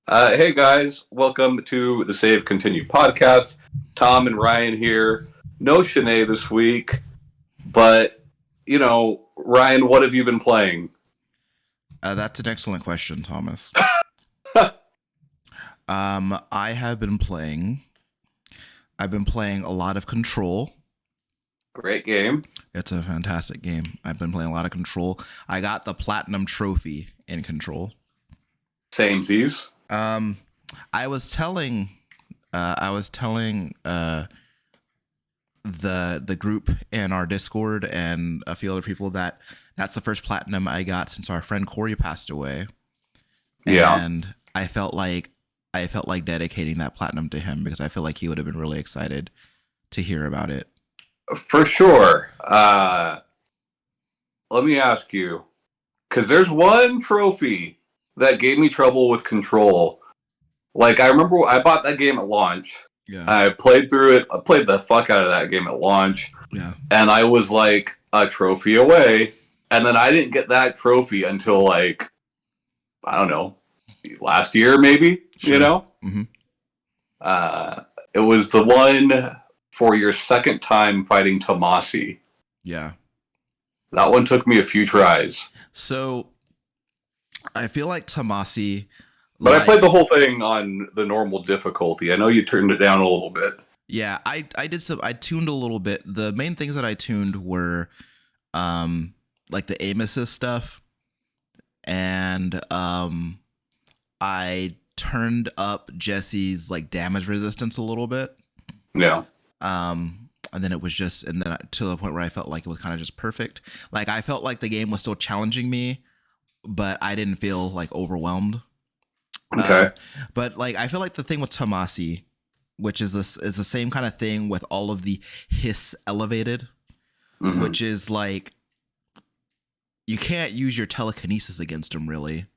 Hey guys, welcome to the Save Continue podcast. Tom and Ryan here. No Shanae this week, but Ryan, what have you been playing? That's an excellent question, Thomas. I have been playing. I've been playing a lot of Control. Great game. It's a fantastic game. I've been playing a lot of Control. I got the platinum trophy in Control. Samesies. Um, I was telling, the group in our Discord and a few other people that that's the first platinum I got since our friend Corey passed away, Yeah, and I felt like dedicating that platinum to him because I feel like he would have been really excited to hear about it. for sure. Let me ask you, because there's one trophy that gave me trouble with Control. Like, I remember I bought that game at launch. Yeah, I played through it. I played the fuck out of that game at launch. yeah, And I was like a trophy away. And then I didn't get that trophy until like, I don't know, last year maybe, sure. Hmm. Uh, it was the one for your second time fighting Tomasi. Yeah. That one took me a few tries. So I feel like Tamasi, But I played like, the whole thing on the normal difficulty. I know you turned it down a little bit. yeah, I tuned a little bit. The main things that I tuned were like the aim assist stuff, and I turned up Jesse's like damage resistance a little bit. Yeah. And then it was just, and then to the point where I felt like it was kind of just perfect. Like I felt like the game was still challenging me, but I didn't feel like overwhelmed. Okay. But like I feel like the thing with Tomasi, which is this is the same kind of thing with all of the hiss elevated, Mm-hmm. which is like you can't use your telekinesis against them really,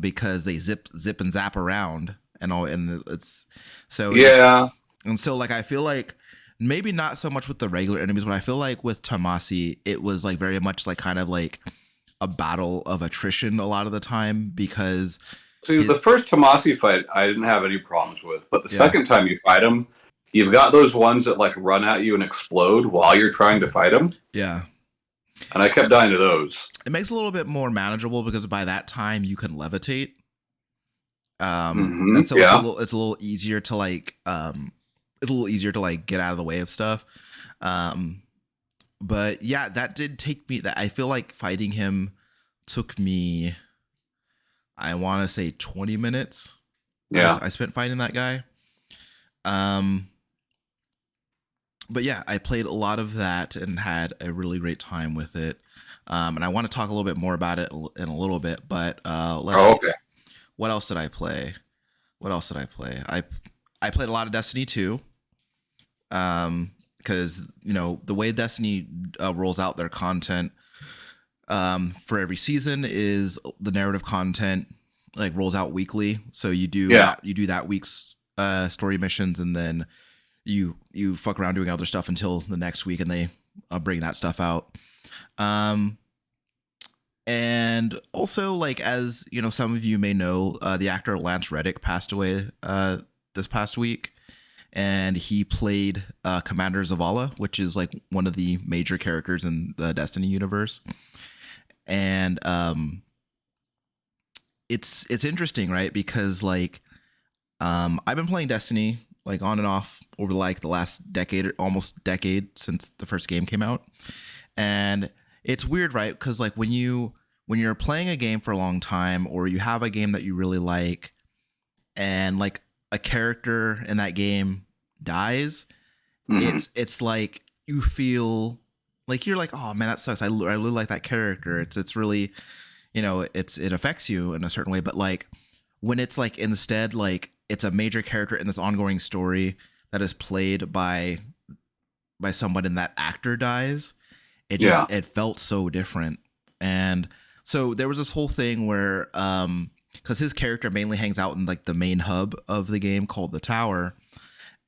because they zip and zap around and all, and it's so Yeah. and so like I feel like maybe not so much with the regular enemies, but I feel like with Tamasi, it was like very much like kind of like a battle of attrition a lot of the time because See, his, the first Tomasi fight, I didn't have any problems with, but the yeah, second time you fight him, you've got those ones that like run at you and explode while you're trying to fight him, yeah, and I kept dying to those. it makes it a little bit more manageable because by that time you can levitate. Mm-hmm. And so Yeah. it's a little easier to like it's a little easier to like get out of the way of stuff. Um, but yeah, that did take me. That I feel like fighting him took me. I want to say 20 minutes. Yeah. I spent fighting that guy. Um, but yeah, I played a lot of that and had a really great time with it. And I want to talk a little bit more about it in a little bit. But let's Oh, see. okay. What else did I play? What else did I play? I played a lot of Destiny 2. Because the way Destiny rolls out their content for every season is the narrative content like rolls out weekly. So Yeah. you do that week's story missions, and then you fuck around doing other stuff until the next week, and they bring that stuff out. Um, and also, like as some of you may know, the actor Lance Reddick passed away this past week, and he played Commander Zavala, which is like one of the major characters in the Destiny universe. And it's interesting, right? Because like I've been playing Destiny like on and off over like the last decade or almost decade since the first game came out. And it's weird, right? Because like when you're playing a game for a long time, or you have a game that you really like, and like a character in that game dies, Mm-hmm. it's like you feel like you're like, oh man, that sucks. I really like that character. It's really, it affects you in a certain way. But like when it's like instead like it's a major character in this ongoing story that is played by someone and that actor dies, Yeah. it felt so different. And so there was this whole thing where because his character mainly hangs out in like the main hub of the game called the Tower,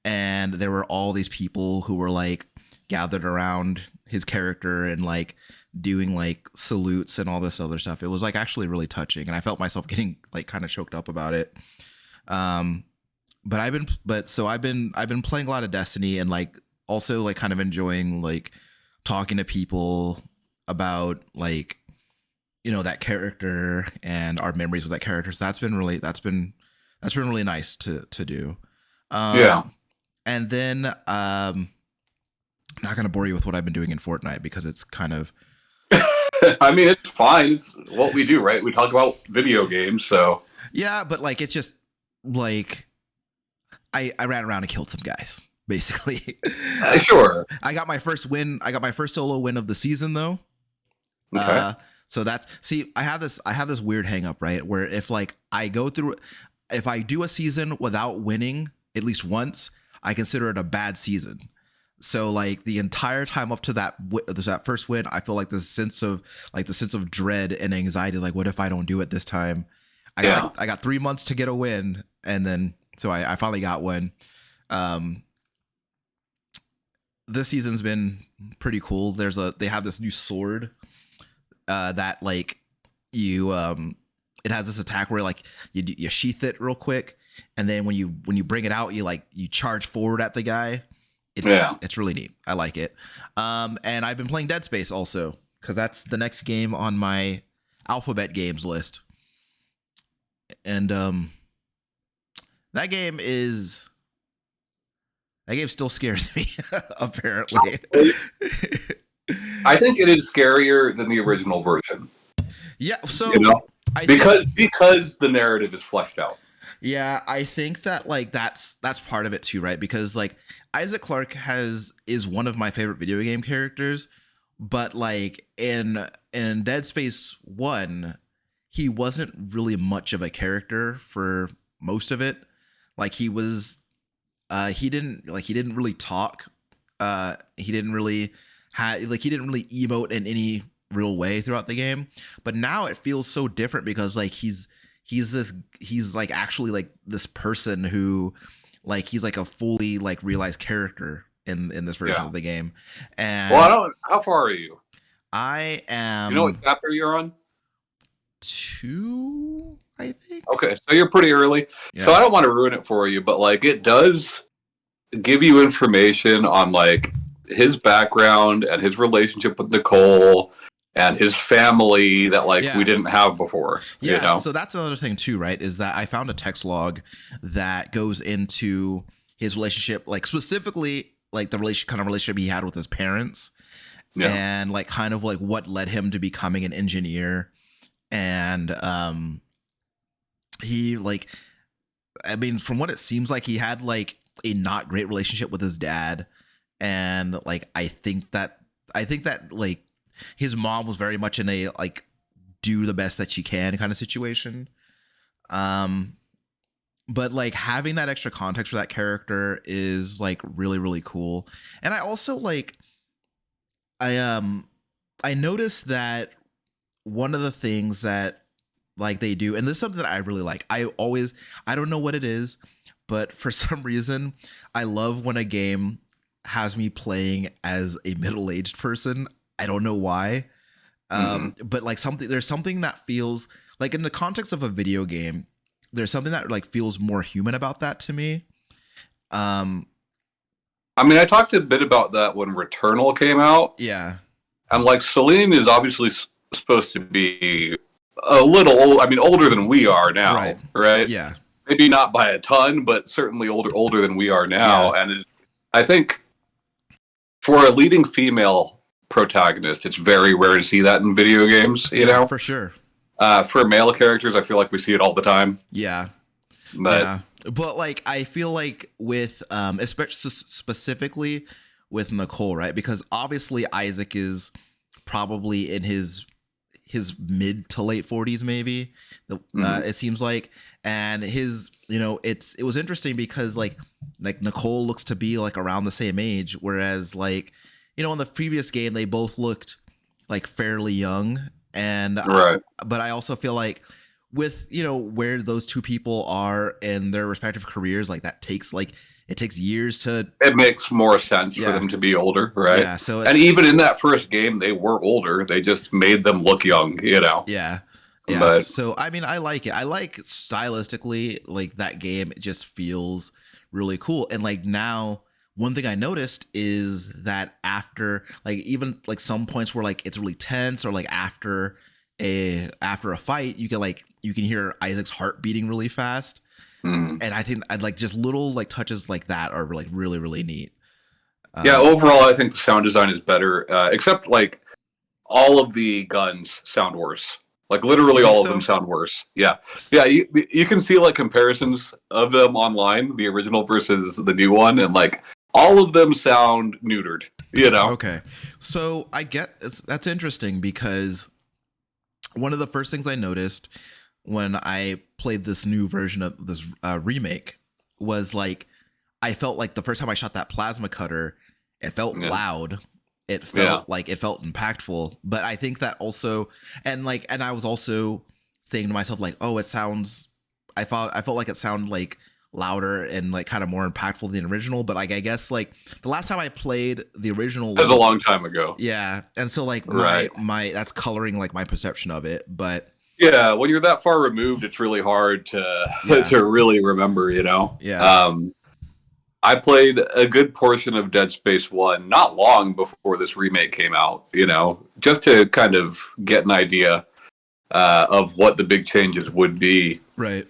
and there were all these people who were like gathered around his character and like doing like salutes and all this other stuff. It was like actually really touching, and I felt myself getting like kind of choked up about it. Um, I've been playing a lot of Destiny, and like also like kind of enjoying like talking to people about like that character and our memories with that character. So that's been really nice to do. Yeah. And then I'm not gonna bore you with what I've been doing in Fortnite because it's kind of I mean, it's fine. It's what we do, right? We talk about video games, so yeah, but like it's just like I ran around and killed some guys basically. sure. I got my first win. I got my first solo win of the season though. Okay. So that's I have this weird hang up, right? Where if I do a season without winning at least once, I consider it a bad season. So like the entire time up to that first win, I feel like the sense of dread and anxiety. Like, what if I don't do it this time? I got 3 months to get a win, and then so I finally got one. This season's been pretty cool. They have this new sword that like you it has this attack where like you sheath it real quick, and then when you bring it out, you charge forward at the guy. It's really neat. I like it. And I've been playing Dead Space also because that's the next game on my Alphabet Games list. And that game still scares me apparently. I think it is scarier than the original version. Yeah, so because the narrative is fleshed out. Yeah, I think that like that's part of it too, right? Because like Isaac Clarke is one of my favorite video game characters, but like in Dead Space 1, he wasn't really much of a character for most of it. Like he didn't really talk. He didn't really emote in any real way throughout the game. But now it feels so different because like he's like actually like this person who like he's like a fully like realized character in this version of the game. And how far are you? I am, you know what chapter you're on? 2, I think. Okay, so you're pretty early. Yeah. So I don't want to ruin it for you, but like it does give you information on like his background and his relationship with Nicole and his family that like we didn't have before. Yeah, so that's another thing too, right? Is that I found a text log that goes into his relationship, like specifically like the relationship he had with his parents, and like kind of like what led him to becoming an engineer. And he like, I mean, from what it seems like, he had like a not great relationship with his dad, and like I think that like his mom was very much in a like do the best that she can kind of situation. But like having that extra context for that character is like really, really cool. And I also like I noticed that one of the things that like they do, and this is something that I really like. I don't know what it is, but for some reason I love when a game has me playing as a middle-aged person. I don't know why. But like there's something that feels like in the context of a video game, there's something that like feels more human about that to me. I mean, I talked a bit about that when Returnal came out. Yeah. And like Celine is obviously supposed to be a little old. I mean, older than we are now, right? Yeah. Maybe not by a ton, but certainly older than we are now. Yeah. And I think for a leading female protagonist, it's very rare to see that in video games. You know, for sure. For male characters, I feel like we see it all the time. Yeah. But like I feel like with especially specifically with Nicole, right? Because obviously Isaac is probably in his mid to late 40s, maybe. It seems like, and his, it was interesting because like Nicole looks to be like around the same age, whereas like, in the previous game they both looked like fairly young, and but I also feel like with where those two people are in their respective careers, like that takes like it takes years to. It makes more sense for Yeah. them to be older, right? Yeah. So and even in that first game, they were older. They just made them look young, you know. yeah. Yeah. But So I mean, I like it. I like stylistically, like that game. It just feels really cool. And like now, one thing I noticed is that after like even like some points where like it's really tense or like after a fight, you can hear Isaac's heart beating really fast. And I think I'd like just little like touches like that are like really really neat. yeah, overall, I think the sound design is better, except like all of the guns sound worse. Like literally all of them sound worse. Yeah, yeah. You can see like comparisons of them online, the original versus the new one, and like all of them sound neutered. You know. Okay, so I get that's interesting because one of the first things I noticed when I played this new version of this remake was like I felt like the first time I shot that plasma cutter, it felt loud. It felt like it felt impactful, but I think that also, and I was also saying to myself like, oh, it sounds. I felt like it sounded like louder and like kind of more impactful than the original. But like I guess like the last time I played the original was a long time ago. Yeah, and so like my that's coloring like my perception of it, but. Yeah, when you're that far removed, it's really hard to to really remember, you know. Yeah. I played a good portion of Dead Space 1 not long before this remake came out, you know, just to kind of get an idea of what the big changes would be. Right.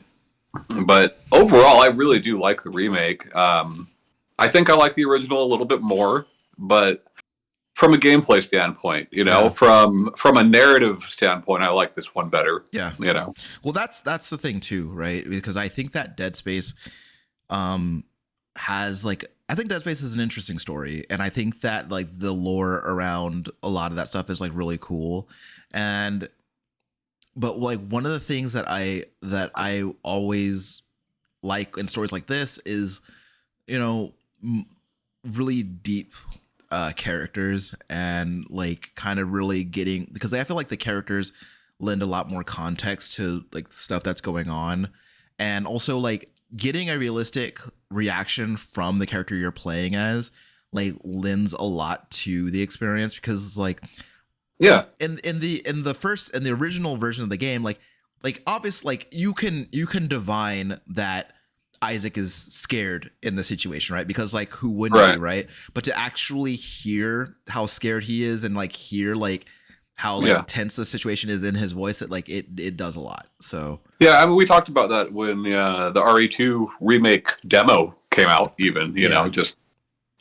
But overall, I really do like the remake. I think I like the original a little bit more, but from a gameplay standpoint, you know, from a narrative standpoint, I like this one better. Yeah. You know. Well, that's the thing too, right? Because I think that Dead Space has like I think Dead Space is an interesting story, and I think that like the lore around a lot of that stuff is like really cool. But like one of the things that I always like in stories like this is, you know, really deep characters and like kind of really getting, because I feel like the characters lend a lot more context to like the stuff that's going on, and also like getting a realistic reaction from the character you're playing as like lends a lot to the experience, because like in the original version of the game, like obviously like you can divine that Isaac is scared in the situation, right? Because like who wouldn't be, right? But to actually hear how scared he is and like hear like how like tense the situation is in his voice, it does a lot. So yeah, I mean, we talked about that when the RE2 remake demo came out. Even you know, just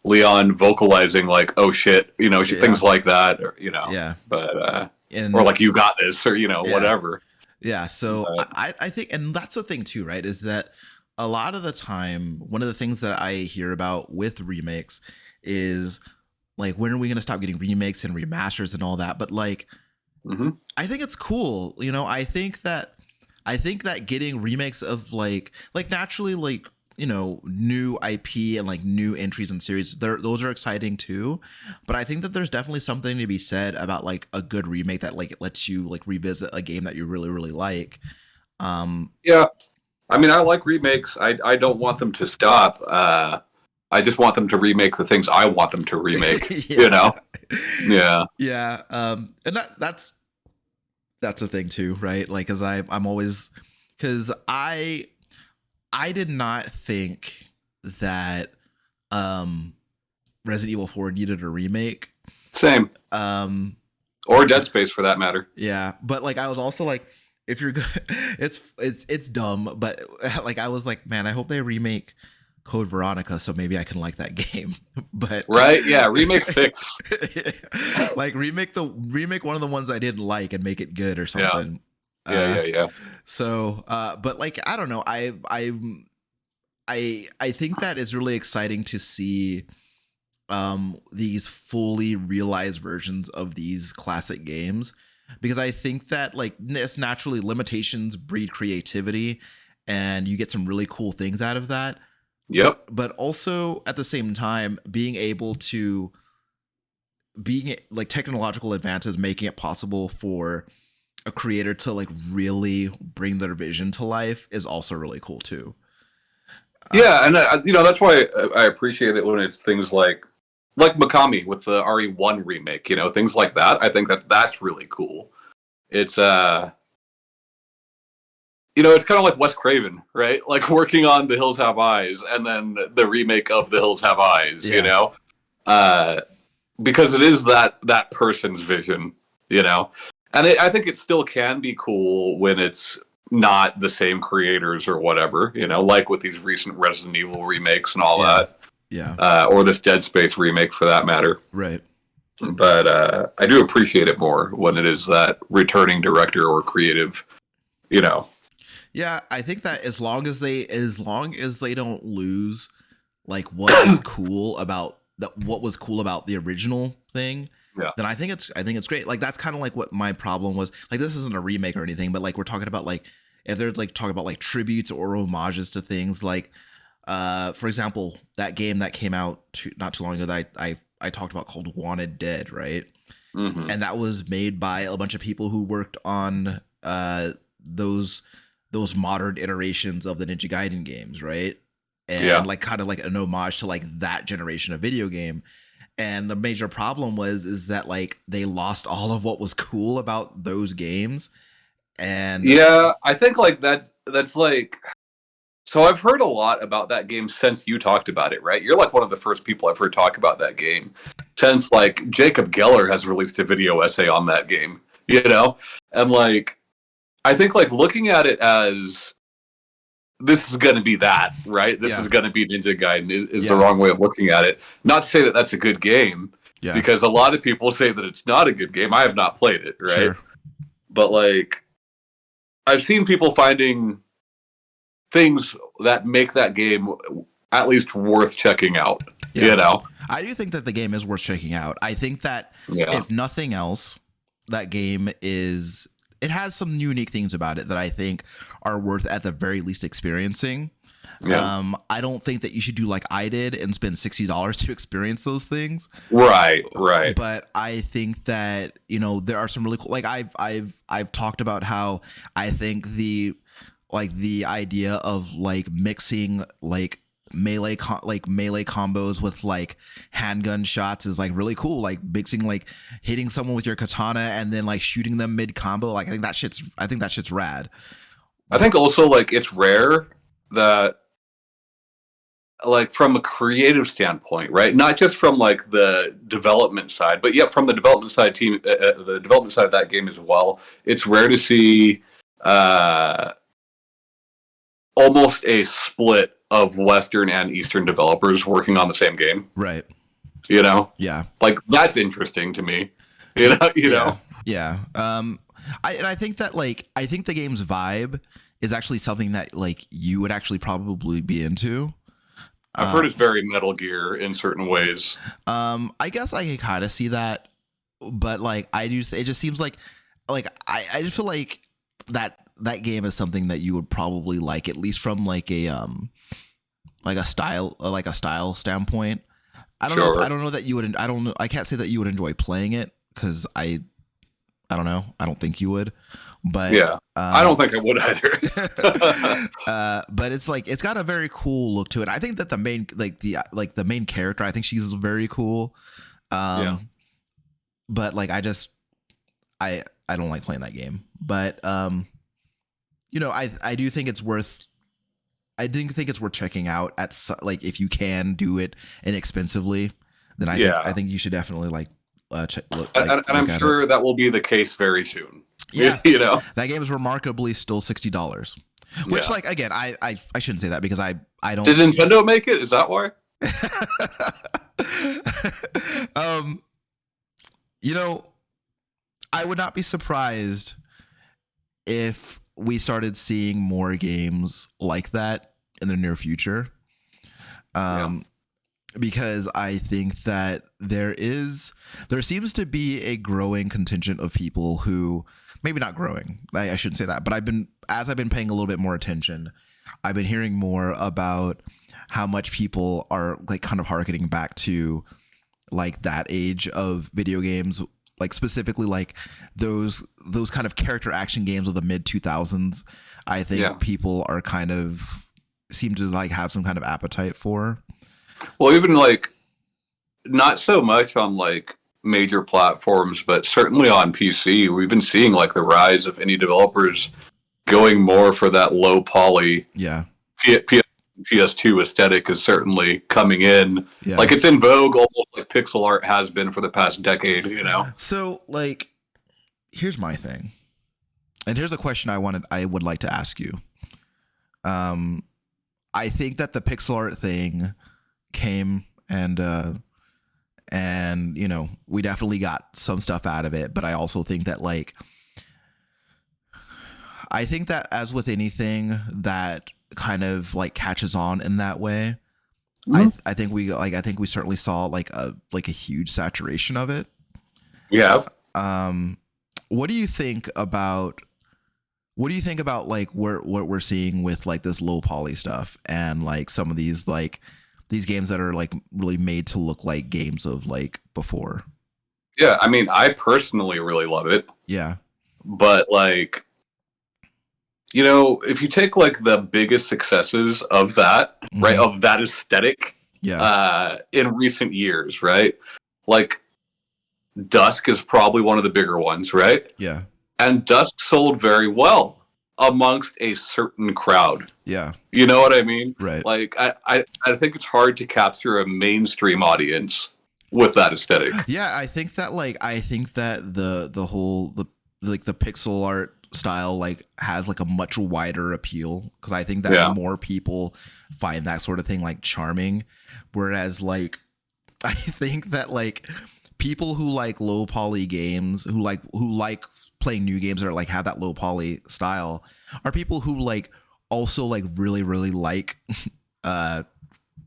Leon vocalizing like, "Oh shit," you know, things like that, or you know, but or like, "You got this," or you know, whatever. Yeah. So I think, and that's the thing too, right? Is that a lot of the time, one of the things that I hear about with remakes is like, when are we going to stop getting remakes and remasters and all that? But like, I think it's cool. You know, I think that getting remakes of like naturally, like, you know, new IP and like new entries in series, those are exciting too. But I think that there's definitely something to be said about like a good remake that like lets you like revisit a game that you really, really like. Yeah. I mean, I like remakes. I don't want them to stop. I just want them to remake the things I want them to remake. You know? Yeah. Yeah. And that's the thing too, right? Like, cause I'm always, cause I did not think that Resident Evil 4 needed a remake. Same. Or Dead Space for that matter. Yeah. But like, I was also like, if you're good, it's dumb, but like I was like, man, I hope they remake Code Veronica so maybe I can like that game. But right, yeah, remake 6. Like remake one of the ones I didn't like and make it good or something. Yeah. So, but like I don't know, I think that it's really exciting to see these fully realized versions of these classic games, because I think that like it's naturally limitations breed creativity and you get some really cool things out of that. Yep. But also at the same time, being like technological advances making it possible for a creator to like really bring their vision to life is also really cool too. Yeah, and that's why I appreciate it when it's things like Mikami with the RE1 remake, things like that. I think that's really cool. It's it's kind of like Wes Craven, right? Like working on The Hills Have Eyes and then the remake of The Hills Have Eyes, because it is that person's vision, and I think it still can be cool when it's not the same creators or whatever, like with these recent Resident Evil remakes and all that. Yeah. Or this Dead Space remake for that matter. Right. But I do appreciate it more when it is that returning director or creative, Yeah, I think that as long as they don't lose like what is cool about what was cool about the original thing, then I think it's great. Like that's kind of like what my problem was. Like this isn't a remake or anything, but like we're talking about like if there's like talk about like tributes or homages to things like for example, that game that came out not too long ago that I talked about called Wanted Dead, right? Mm-hmm. And that was made by a bunch of people who worked on those modern iterations of the Ninja Gaiden games, right? And like kind of like an homage to like that generation of video game. And the major problem is that like they lost all of what was cool about those games. And yeah, I think like that's like, so I've heard a lot about that game since you talked about it, right? You're like one of the first people I've heard talk about that game since like Jacob Geller has released a video essay on that game, and like I think like looking at it as this is going to be that, right? This is going to be Ninja Gaiden is the wrong way of looking at it. Not to say that that's a good game, because a lot of people say that it's not a good game. I have not played it, right? Sure. But like I've seen people finding things that make that game at least worth checking out, I do think that the game is worth checking out. I think that if nothing else, that game it has some unique things about it that I think are worth at the very least experiencing. Yeah. I don't think that you should do like I did and spend $60 to experience those things. Right. But I think that, there are some really cool, like I've talked about how I think the idea of like mixing like melee combos with like handgun shots is like really cool, like mixing like hitting someone with your katana and then like shooting them mid combo. Like I think that shit's rad. I think also like it's rare that like from a creative standpoint, right, not just from like the development side, but from the development side team, the development side of that game as well, it's rare to see almost a split of Western and Eastern developers working on the same game. Right. Yeah. Like that's interesting to me. You know. Yeah. I think that like I think the game's vibe is actually something that like you would actually probably be into. I've heard it's very Metal Gear in certain ways. I guess I can kind of see that, but like it just seems like I just feel like that game is something that you would probably like, at least from like a style standpoint. I don't know that you would. I can't say that you would enjoy playing it because I don't know. I don't think you would. But I don't think I would either. But it's like it's got a very cool look to it. I think that the main the main character, I think she's very cool. But like I don't like playing that game. But I do think it's worth. I do think it's worth checking out like if you can do it inexpensively, then I think you should definitely check. And I'm sure that will be the case very soon. Yeah, that game is remarkably still $60. Which, like, again, I shouldn't say that because I don't. Did Nintendo make it? Is that why? I would not be surprised if we started seeing more games like that in the near future. Because I think that there seems to be a growing contingent of people who, maybe not growing, I shouldn't say that, but as I've been paying a little bit more attention, I've been hearing more about how much people are like kind of harkening back to like that age of video games, like specifically like those kind of character action games of the mid 2000s. I think people are kind of seem to like have some kind of appetite for. Well, even like not so much on like major platforms, but certainly on PC, we've been seeing like the rise of indie developers going more for that low poly. Yeah. PS2 aesthetic is certainly coming in. Yeah. Like it's in vogue, almost like pixel art has been for the past decade, you know? So like, here's my thing. And here's a question I would like to ask you. I think that the pixel art thing came and you know, we definitely got some stuff out of it, but I also think that like I think that as with anything that kind of like catches on in that way, I think we certainly saw like a huge saturation of it. Yeah. What do you think about like what we're seeing with like this low poly stuff and like some of these games that are like really made to look like games of like before? Yeah, I mean, I personally really love it. Yeah. But like, you know, if you take like the biggest successes of that, right, of that aesthetic, in recent years, right? Like Dusk is probably one of the bigger ones, right? Yeah. And Dusk sold very well amongst a certain crowd. Yeah. You know what I mean? Right. Like I think it's hard to capture a mainstream audience with that aesthetic. Yeah, I think that the whole the pixel art style like has like a much wider appeal because I think that more people find that sort of thing like charming, whereas like I think that like people who like low poly games who like playing new games that are like have that low poly style are people who like also like really like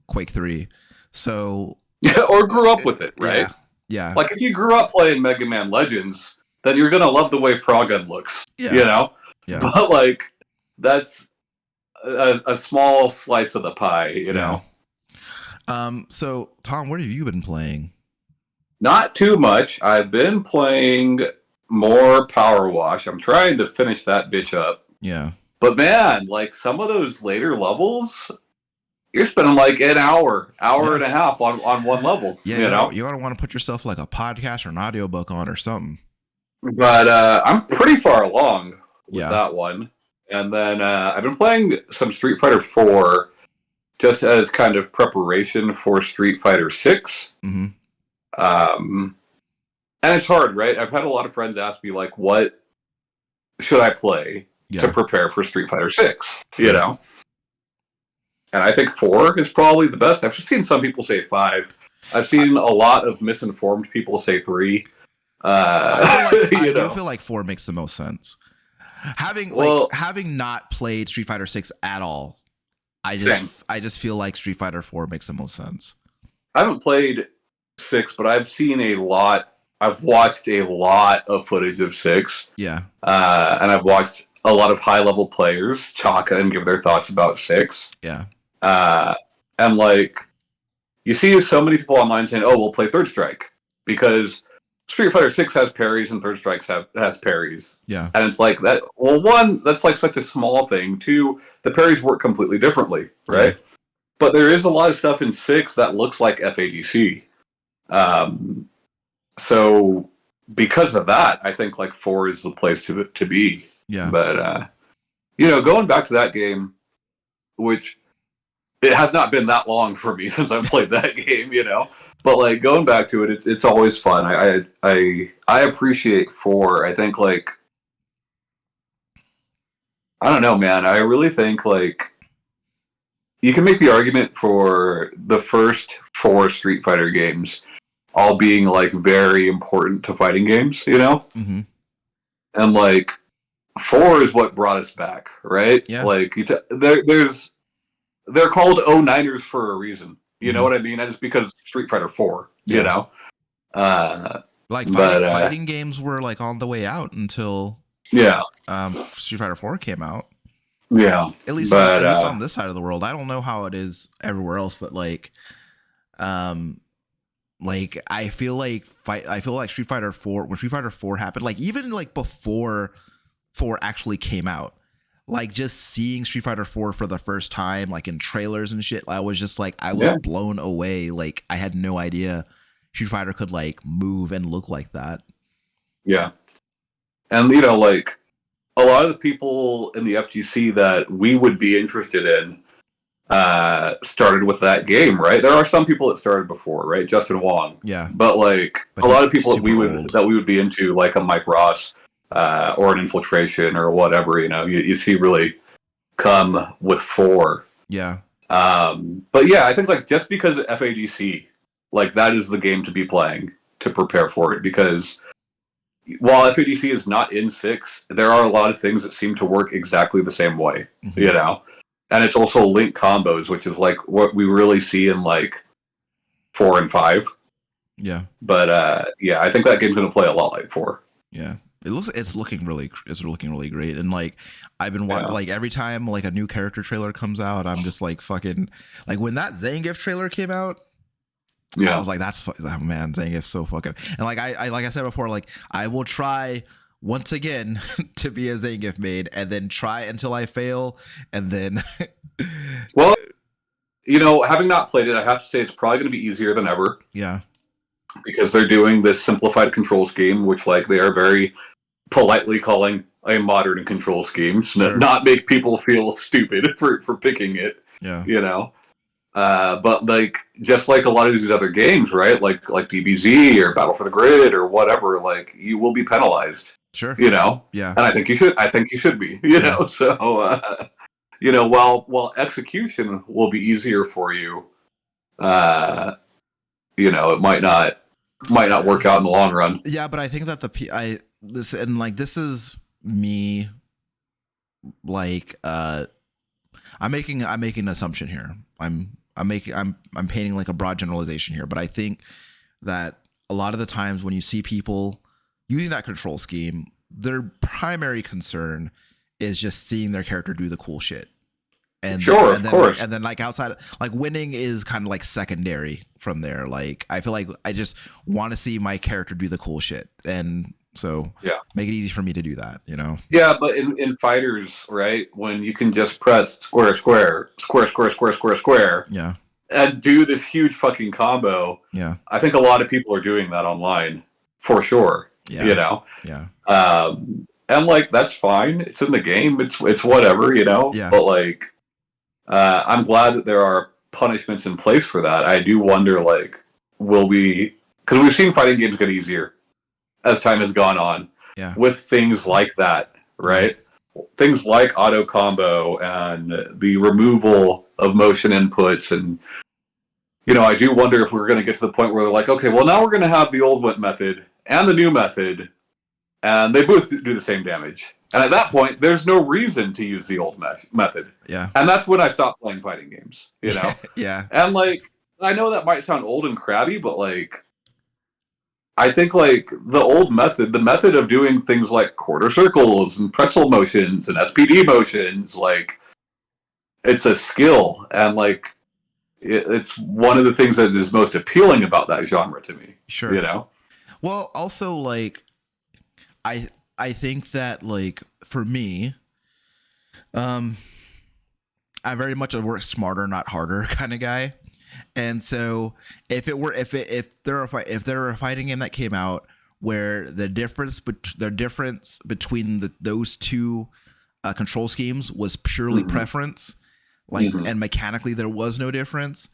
Quake 3. So or grew up with it, right? Yeah. Like if you grew up playing Mega Man Legends, then you're gonna love the way Froggun looks. Yeah. You know? Yeah. But like that's a small slice of the pie, you know. So Tom, what have you been playing? Not too much. I've been playing more Power Wash. I'm trying to finish that bitch up. Yeah. But man, like some of those later levels, you're spending like an hour and a half on one level. Yeah, you know? You don't want to put yourself like a podcast or an audiobook on or something. But I'm pretty far along with that one. And then I've been playing some Street Fighter 4 just as kind of preparation for Street Fighter 6. Mm-hmm. And it's hard, right? I've had a lot of friends ask me, like, what should I play to prepare for Street Fighter 6? You know? And I think 4 is probably the best. I've seen some people say 5. I've seen a lot of misinformed people say 3. I do feel like 4 makes the most sense. Having not played Street Fighter 6 at all, I just feel like Street Fighter 4 makes the most sense. I haven't played 6, but I've seen a lot. I've watched a lot of footage of 6. Yeah. And I've watched a lot of high-level players chalk and give their thoughts about 6. Yeah. And like, you see so many people online saying, "Oh, we'll play Third Strike," because Street Fighter 6 has parries and Third Strike has parries. Yeah. And it's like that. Well, one, that's like such a small thing. 2, the parries work completely differently, right? Yeah. But there is a lot of stuff in 6 that looks like FADC. So because of that, I think like 4 is the place to be. Yeah. But you know, going back to that game, which it has not been that long for me since I've played that game, you know. But like going back to it, it's always fun. I appreciate 4. I think like I don't know, man. I really think like you can make the argument for the first 4 Street Fighter games all being like very important to fighting games, you know? Mm-hmm. And like 4 is what brought us back, right? Yeah. Like they're called 09ers for a reason. You know what I mean? And it's because Street Fighter 4, you know? Fighting games were like on the way out until Street Fighter 4 came out. Yeah. At least on this side of the world. I don't know how it is everywhere else, but like I feel like Street Fighter 4, when Street Fighter 4 happened, like even like before 4 actually came out, like just seeing Street Fighter 4 for the first time, like in trailers and shit, I was just like, I was blown away. Like I had no idea Street Fighter could like move and look like that. Yeah. And, you know, like, a lot of the people in the FGC that we would be interested in started with that game, right? There are some people that started before, right? Justin Wong. Yeah. But, like, a lot of people that we would be into, like a Mike Ross or an Infiltration or whatever, you know, you see really come with 4. Yeah. But, yeah, I think, like, just because of FAGC, like, that is the game to be playing to prepare for it, because while FADC is not in 6, there are a lot of things that seem to work exactly the same way, you know? And it's also link combos, which is like what we really see in like 4 and 5. Yeah. But yeah, I think that game's going to play a lot like 4. Yeah. It's looking really great. And like I've been watching, like every time like a new character trailer comes out, I'm just like fucking, like when that Zangief trailer came out, I was like, oh, man, Zangief's so fucking, and like I said before, like I will try once again to be a Zangief main, and then try until I fail, and then well, you know, having not played it, I have to say it's probably going to be easier than ever. Yeah, because they're doing this simplified control scheme, which like they are very politely calling a modern control scheme, not make people feel stupid for picking it. Yeah, you know. But like, just like a lot of these other games, right? Like DBZ or Battle for the Grid or whatever, like you will be penalized. Sure. You know. Yeah. And I think you should be. You know. So, you know, while execution will be easier for you, you know, it might not work out in the long run. Yeah, but I think that this is me. Like, I'm making an assumption here. I'm painting like a broad generalization here, but I think that a lot of the times when you see people using that control scheme, their primary concern is just seeing their character do the cool shit. And sure, of course. And then like outside, like winning is kind of like secondary from there. Like I feel like I just want to see my character do the cool shit, and so make it easy for me to do that, you know? Yeah, but in fighters, right, when you can just press square, square, square, square, square, square, square, yeah, and do this huge fucking combo. Yeah, I think a lot of people are doing that online for sure. Yeah, you know. Yeah. And like that's fine. It's in the game. It's whatever, you know. Yeah. But like, I'm glad that there are punishments in place for that. I do wonder, like, will we? Because we've seen fighting games get easier as time has gone on. Yeah. With things like that, right? Things like auto combo and the removal of motion inputs, and you know, I do wonder if we're going to get to the point where they're like, okay, well now we're going to have the old method and the new method, and they both do the same damage. And at that point, there's no reason to use the old method. Yeah. And that's when I stopped playing fighting games, you know? Yeah. And like, I know that might sound old and crabby, but like, I think like the old method, the method of doing things like quarter circles and pretzel motions and SPD motions, like, it's a skill. And like, it's one of the things that is most appealing about that genre to me. Sure. You know? Well, also like, I think that like for me, I very much a work smarter, not harder kind of guy. And so if there were a fighting game that came out where the difference between those two control schemes was purely preference, like, and mechanically there was no difference,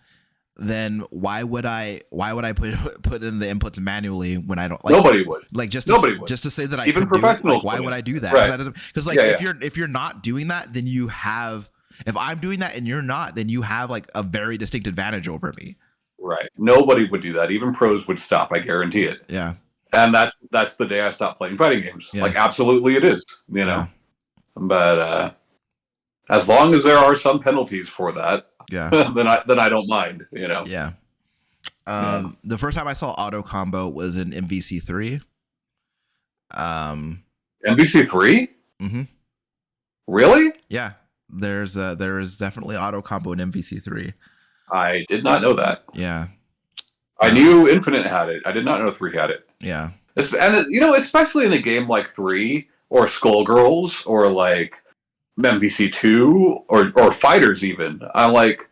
then why would I put in the inputs manually when I don't like? Nobody would. Like just to say that I even could do it, like, why would. would I do that? Right. Because like if you're not doing that, then you have. If I'm doing that and you're not, then you have like a very distinct advantage over me. Right. Nobody would do that. Even pros would stop. I guarantee it. Yeah. And that's the day I stopped playing fighting games. Yeah. Like, absolutely it is. You know. Yeah. But as long as there are some penalties for that, then I don't mind. You know. Yeah. The first time I saw auto combo was in MVC3. MVC3? Mm-hmm. Really? Yeah. There is definitely auto combo in MVC3. I did not know that. Yeah. I knew Infinite had it. I did not know 3 had it. Yeah. And you know, especially in a game like 3 or Skullgirls or like MVC2 or fighters even. I'm like,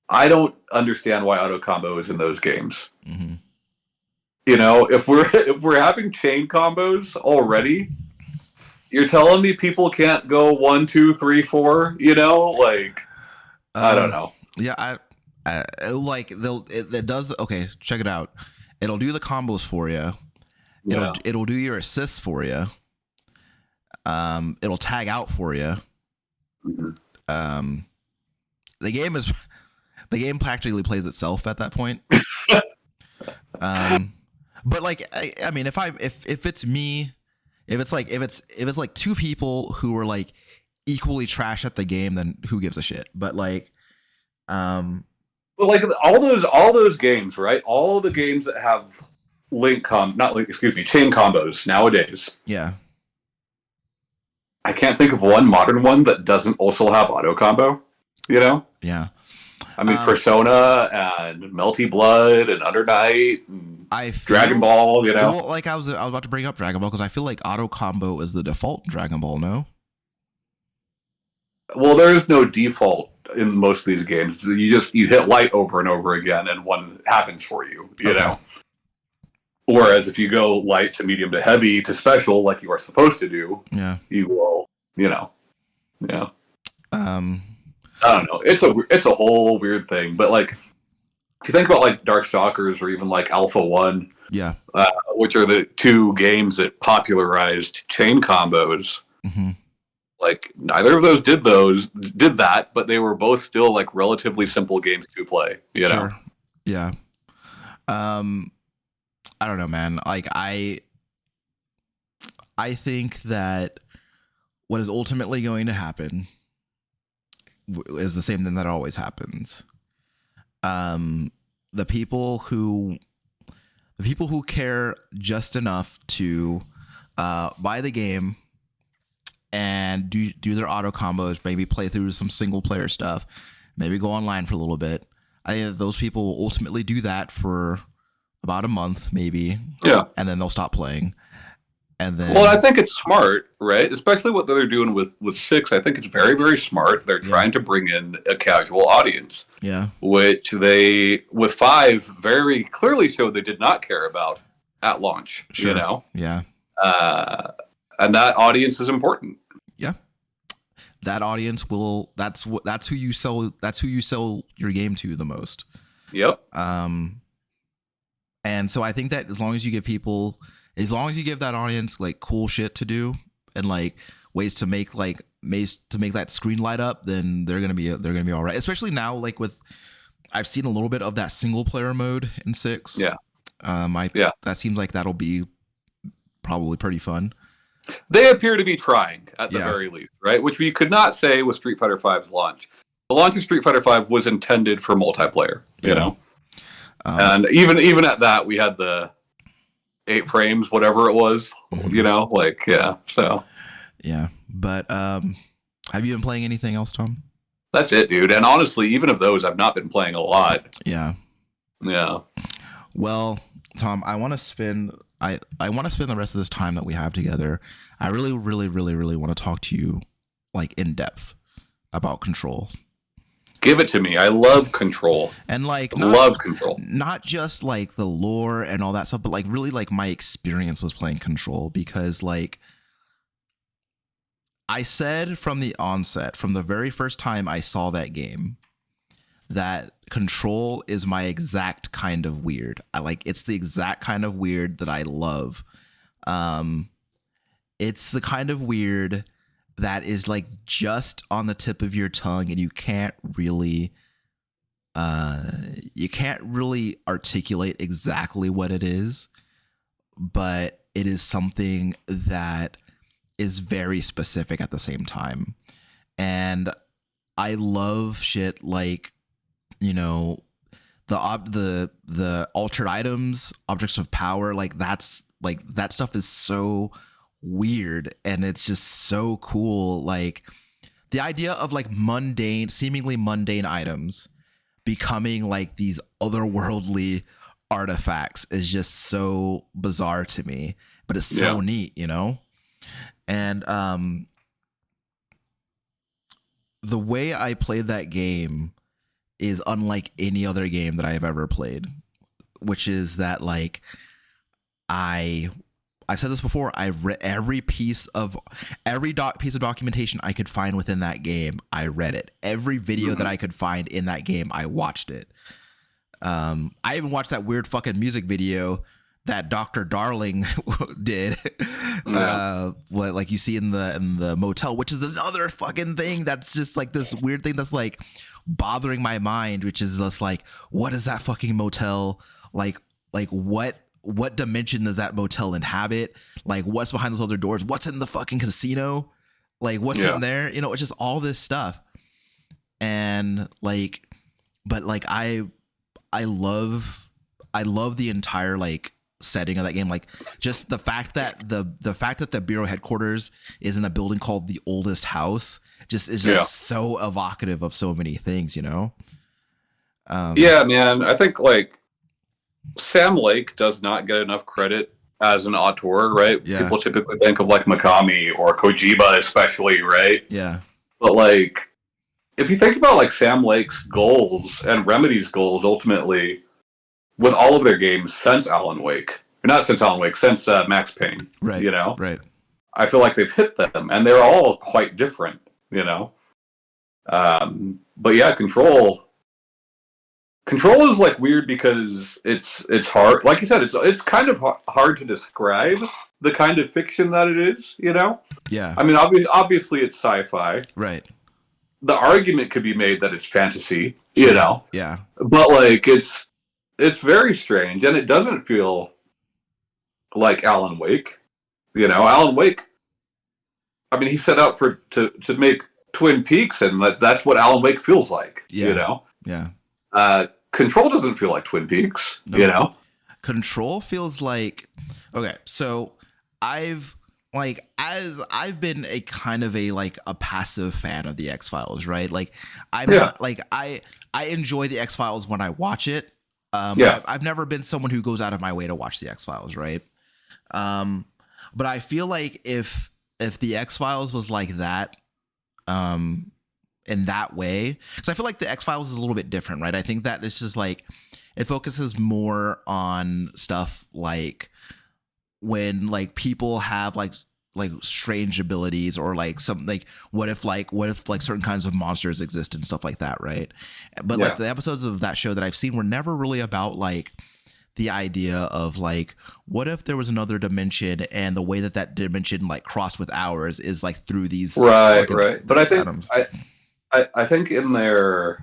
I don't understand why auto combo is in those games. Mm-hmm. You know, if we're having chain combos already, you're telling me people can't go 1, 2, 3, 4. You know, like I don't know. Yeah, I like it does. Okay, check it out. It'll do the combos for you. Yeah. It'll do your assists for you. It'll tag out for you. Mm-hmm. The game practically plays itself at that point. But like I mean, if it's me, if it's like two people who are like equally trash at the game, then who gives a shit? But like, But like all those games, right? All the games that have chain combos nowadays. yeah. I can't think of one modern one that doesn't also have auto combo. You know? Yeah. I mean, Persona and Melty Blood and Under Night and Dragon Ball. You know? Well, like I was about to bring up Dragon Ball because I feel like auto combo is the default in Dragon Ball. No. Well, there is no default in most of these games. You hit light over and over again, and one happens for you. You know. Whereas if you go light to medium to heavy to special, like you are supposed to do, yeah, you will. You know. Yeah. I don't know. It's a whole weird thing, but like if you think about like Darkstalkers or even like Alpha 1, yeah, which are the two games that popularized chain combos. Mm-hmm. Like neither of those did that, but they were both still like relatively simple games to play. You know? Yeah. I don't know, man. Like I think that what is ultimately going to happen is the same thing that always happens. The people who care just enough to buy the game and do their auto combos, maybe play through some single player stuff, maybe go online for a little bit. I think that those people will ultimately do that for about a month, maybe. Yeah. And then they'll stop playing. And then, well, I think it's smart, right? Especially what they're doing with 6. I think it's very, very smart. They're trying to bring in a casual audience. Yeah. Which they, with 5, very clearly showed they did not care about at launch. Sure. You know? Yeah. And that audience is important. Yeah. That audience will. That's who you sell. That's who you sell your game to the most. Yep. And so I think that as long as you give that audience like cool shit to do and like ways to make that screen light up, then they're gonna be all right. Especially now, like I've seen a little bit of that single player mode in 6. Yeah. That seems like that'll be probably pretty fun. They appear to be trying at the very least, right? Which we could not say with Street Fighter V's launch. The launch of Street Fighter V was intended for multiplayer, you know? And even at that, we had the 8 frames, whatever it was, you know? Like, yeah, so. Yeah, but have you been playing anything else, Tom? That's it, dude. And honestly, even of those, I've not been playing a lot. Yeah. Yeah. Well, Tom, I want to spend the rest of this time that we have together. I really, really, really, really want to talk to you like in depth about Control. Give it to me. I love Control. And like love Control. Not just like the lore and all that stuff, but like really like my experience was playing Control, because like I said from the onset, from the very first time I saw that game, that Control is my exact kind of weird. It's the exact kind of weird that I love. It's the kind of weird that is like just on the tip of your tongue, and you can't really articulate exactly what it is, but it is something that is very specific at the same time. And I love shit like, you know, the altered items, objects of power, like that stuff is so weird, and it's just so cool. Like the idea of like seemingly mundane items becoming like these otherworldly artifacts is just so bizarre to me, but it's so neat, you know? And the way I played that game is unlike any other game that I've ever played, which is that like I've said this before. I've read every piece of documentation I could find within that game. I read it. Every video that I could find in that game, I watched it. I even watched that weird fucking music video that Dr. Darling did. What like you see in the motel, which is another fucking thing that's just like this weird thing that's like bothering my mind, which is just like, what is that fucking motel like what dimension does that motel inhabit? Like, what's behind those other doors? What's in the fucking casino? Like, what's in there? You know, it's just all this stuff. And like, but like, I love the entire like setting of that game. Like, just the fact that the fact that the bureau headquarters is in a building called the Oldest House just is just so evocative of so many things, you know? Yeah, man. I think like Sam Lake does not get enough credit as an auteur, right? Yeah. People typically think of like Mikami or Kojima, especially, right? Yeah. But like, if you think about like Sam Lake's goals and Remedy's goals, ultimately, with all of their games since Alan Wake, or not since Alan Wake, since Max Payne, right? You know, right? I feel like they've hit them, and they're all quite different, you know. But yeah, Control is like weird because it's hard. Like you said, it's kind of hard to describe the kind of fiction that it is. You know. Yeah. I mean, obviously it's sci-fi. Right. The argument could be made that it's fantasy. You know. Yeah. But like it's very strange, and it doesn't feel like Alan Wake. You know, Alan Wake. I mean, he set out to make Twin Peaks, and that's what Alan Wake feels like. Yeah. You know. Yeah. Control doesn't feel like Twin Peaks, you know? Control feels like, okay, so I've been a kind of a passive fan of the X-Files, right? Like not like I enjoy the X-Files when I watch it. I've never been someone who goes out of my way to watch the X-Files, right? But I feel like if the X-Files was like that, in that way, because I feel like the X-Files is a little bit different, right? I think that this is like, it focuses more on stuff like when like people have like strange abilities, or like something like what if certain kinds of monsters exist and stuff like that, right? But like the episodes of that show that I've seen were never really about like the idea of like, what if there was another dimension, and the way that dimension like crossed with ours is like through these right. But I think atoms. I think in the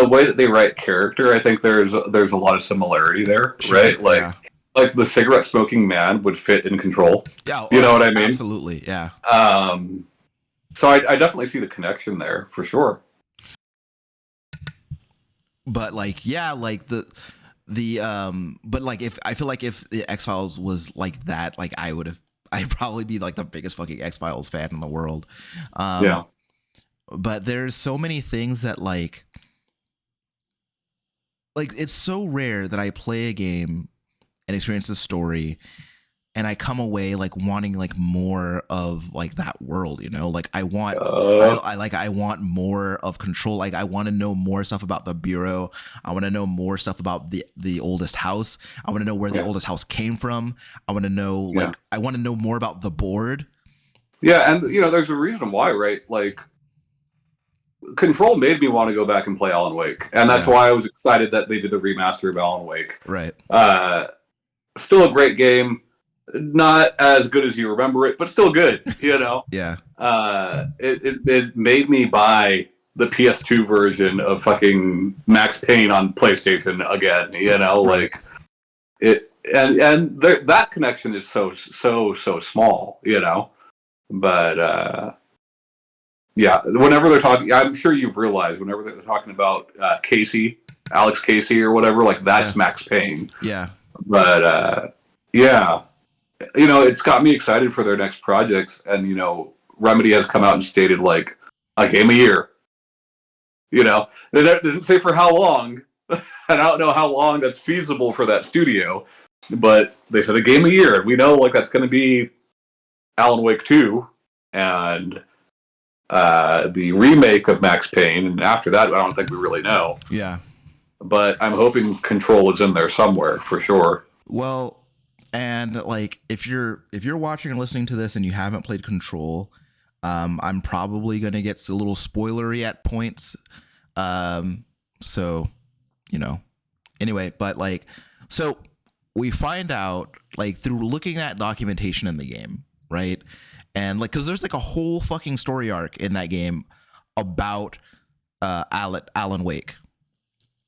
way that they write character, I think there's a lot of similarity there, right? Like the cigarette smoking man would fit in Control. Yeah, you know what I mean? Absolutely, yeah. So I definitely see the connection there for sure. But like, yeah, like but like if I feel like if the X-Files was like that, like I'd probably be like the biggest fucking X-Files fan in the world. But there's so many things that like it's so rare that I play a game and experience the story and I come away like wanting like more of like that world, you know? Like I want I want more of Control. Like I want to know more stuff about the Bureau. I want to know more stuff about the Oldest House. I want to know where the Oldest House came from. I want to know I want to know more about the board. Yeah, and you know, there's a reason why, right? Like Control made me want to go back and play Alan Wake, and that's why I was excited that they did the remaster of Alan Wake. Right. Still a great game, not as good as you remember it, but still good. You know. Yeah. It made me buy the PS2 version of fucking Max Payne on PlayStation again. You know, like it, and that connection is so small. You know, but. Yeah, whenever they're talking, I'm sure you've realized whenever they're talking about Alex Casey or whatever, like that's Max Payne. Yeah. But yeah, you know, it's got me excited for their next projects, and you know, Remedy has come out and stated like a game a year. You know, they didn't say for how long, and I don't know how long that's feasible for that studio, but they said a game a year, and we know like that's going to be Alan Wake 2, and the remake of Max Payne, and after that, I don't think we really know. Yeah. But I'm hoping Control is in there somewhere for sure. Well, and like if you're watching or listening to this and you haven't played Control, I'm probably gonna get a little spoilery at points. So, you know, anyway, but like, so we find out like through looking at documentation in the game, right? And like, cause there's like a whole fucking story arc in that game about Alan Wake.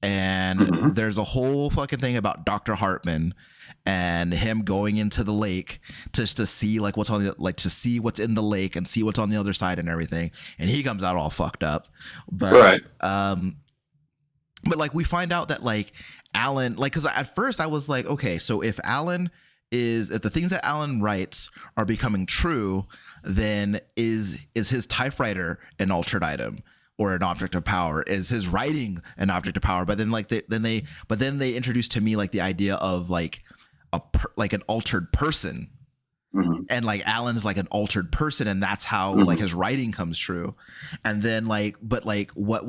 And there's a whole fucking thing about Dr. Hartman and him going into the lake just to see like what's on the, like to see what's in the lake and see what's on the other side and everything. And he comes out all fucked up. But but like we find out that like Alan, like, cause at first I was like, okay, so if the things that Alan writes are becoming true, then is his typewriter an altered item or an object of power? Is his writing an object of power? But then like then they introduced to me like the idea of like like an altered person. And like Alan is like an altered person, and that's how like his writing comes true. And then like, but like what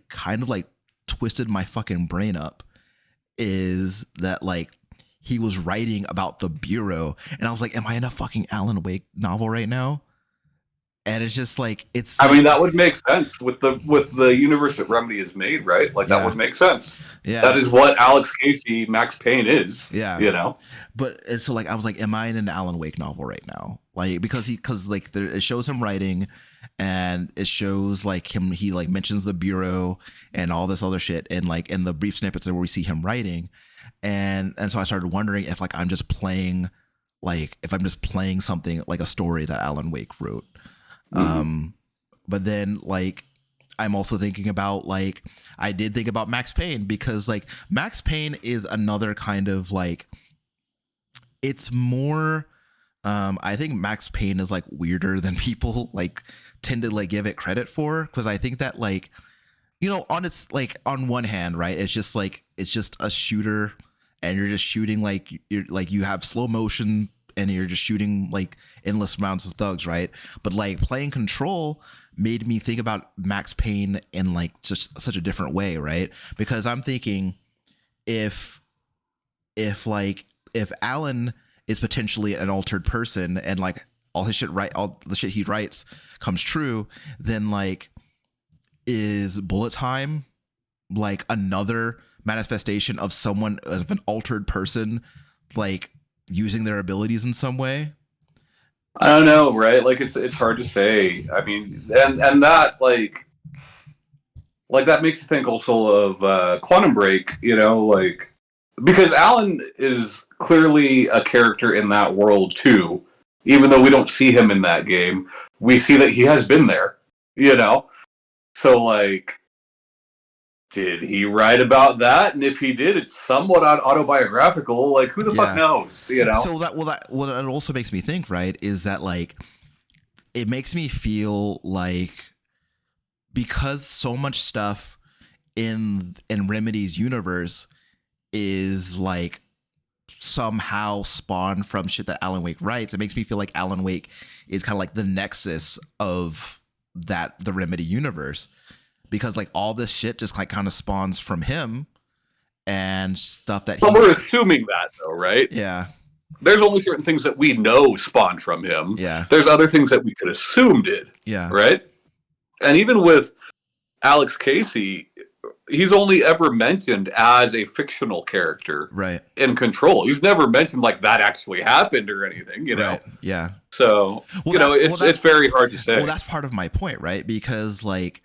kind of like twisted my fucking brain up is that like he was writing about the Bureau, and I was like, am I in a fucking Alan Wake novel right now? And it's just like, it's I like, mean, that would make sense with the universe that Remedy has made, right? Like that would make sense. Yeah, that is what Alex Casey Max Payne is. Yeah, you know. But so like I was like, am I in an Alan Wake novel right now? Like because like it shows him writing, and it shows like he like mentions the Bureau and all this other shit, and like in the brief snippets where we see him writing, and so I started wondering if like I'm just playing something like a story that Alan Wake wrote. But then like I'm also thinking about like I did think about Max Payne, because like Max Payne is another kind of like, it's more I think Max Payne is like weirder than people like tend to like give it credit for, because I think that like, you know, on one hand, right, it's just a shooter, and you're just shooting like you have slow motion and you're just shooting like endless amounts of thugs, right? But like playing Control made me think about Max Payne in like just such a different way, right? Because I'm thinking if Alan is potentially an altered person, and like all the shit he writes comes true, then like is Bullet Time like another manifestation of an altered person like using their abilities in some way? I don't know, right? Like it's hard to say. I mean, and that like that makes you think also of Quantum Break, you know, like, because Alan is clearly a character in that world too. Even though we don't see him in that game, we see that he has been there, you know? So like, did he write about that? And if he did, it's somewhat autobiographical. Like, who the fuck knows? You know. So what it also makes me think, right, is that like it makes me feel like, because so much stuff in Remedy's universe is like somehow spawned from shit that Alan Wake writes, it makes me feel like Alan Wake is kind of like the nexus of the Remedy universe. Because like all this shit just like kind of spawns from him and stuff that. But we're assuming that though, right? Yeah. There's only certain things that we know spawned from him. Yeah. There's other things that we could assume did. Yeah. Right. And even with Alex Casey, he's only ever mentioned as a fictional character, right, in Control. He's never mentioned like that actually happened or anything, you know. Right. Yeah. So it's very hard to say. Well, that's part of my point, right? Because like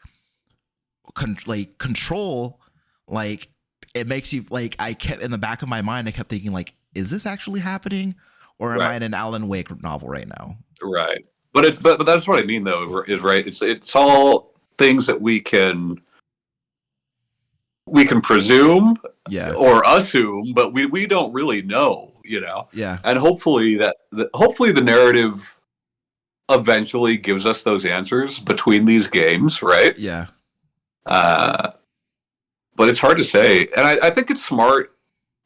Control, like it makes you like, I kept in the back of my mind, I kept thinking like, is this actually happening, or am I in an Alan Wake novel right now? Right. But that's what I mean though, is right. It's all things that we can presume, or assume, but we don't really know, you know. Yeah. And hopefully the narrative eventually gives us those answers between these games, right? Yeah. But it's hard to say, and I think it's smart.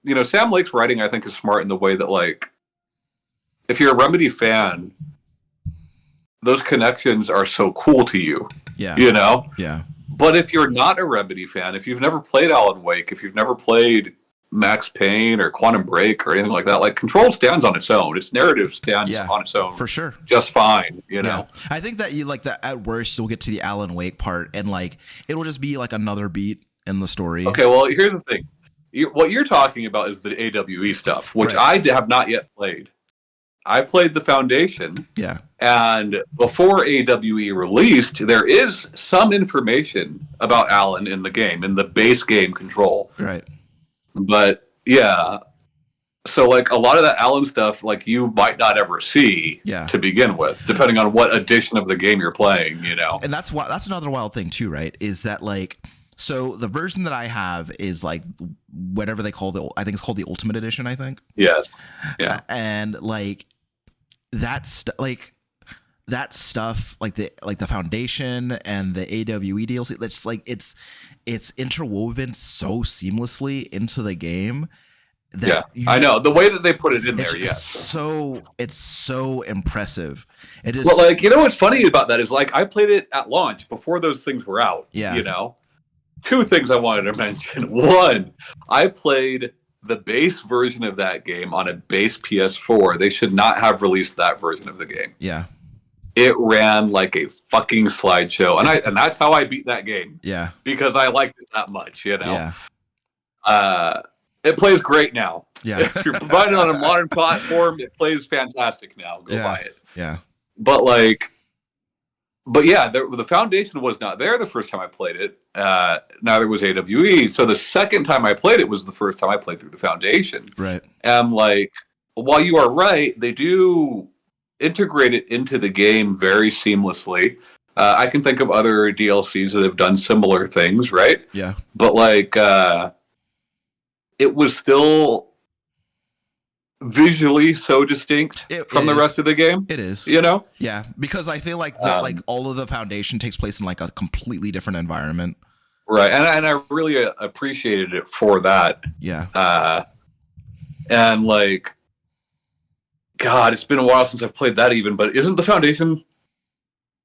You know, Sam Lake's writing, I think, is smart in the way that, like, if you're a Remedy fan, those connections are so cool to you. Yeah. You know? Yeah. But if you're not a Remedy fan, if you've never played Alan Wake, if you've never played Max Payne or Quantum Break or anything like that, like Control stands on its own. Its narrative stands on its own for sure, just fine. You know, I think that you like that at worst you'll get to the Alan Wake part and like it'll just be like another beat in the story. Okay, well here's the thing: what you're talking about is the AWE stuff, which I have not yet played. I played the Foundation. Yeah. And before AWE released, there is some information about Alan in the game, in the base game Control. Right. But yeah, so like a lot of that Alan stuff, like you might not ever see to begin with, depending on what edition of the game you're playing, you know. And that's another wild thing too, right? Is that like, so the version that I have is like whatever they call I think it's called the Ultimate Edition, I think. Yes. Yeah. And like that's like that stuff, like the Foundation and the AWE DLC, that's like it's interwoven so seamlessly into the game that I know the way that they put it in there. It's so impressive. It is. Well, like, you know what's funny about that is like I played it at launch before those things were out. Yeah. You know, two things I wanted to mention. One, I played the base version of that game on a base PS4. They should not have released that version of the game. Yeah. It ran like a fucking slideshow, and that's how I beat that game. Yeah. Because I liked it that much, you know. Yeah. It plays great now. Yeah. If you're provided on a modern platform, it plays fantastic now. Go buy it. Yeah. But yeah, the Foundation was not there the first time I played it. Neither was AWE. So the second time I played it was the first time I played through the Foundation. Right. And like, while you are right, they do integrate it into the game very seamlessly. I can think of other DLCs that have done similar things, right? Yeah. But like, it was still visually so distinct from the rest of the game. It is, you know. Yeah, because I feel like like all of the Foundation takes place in like a completely different environment. Right, and I really appreciated it for that. Yeah. And like, God, it's been a while since I've played that even. But isn't the Foundation?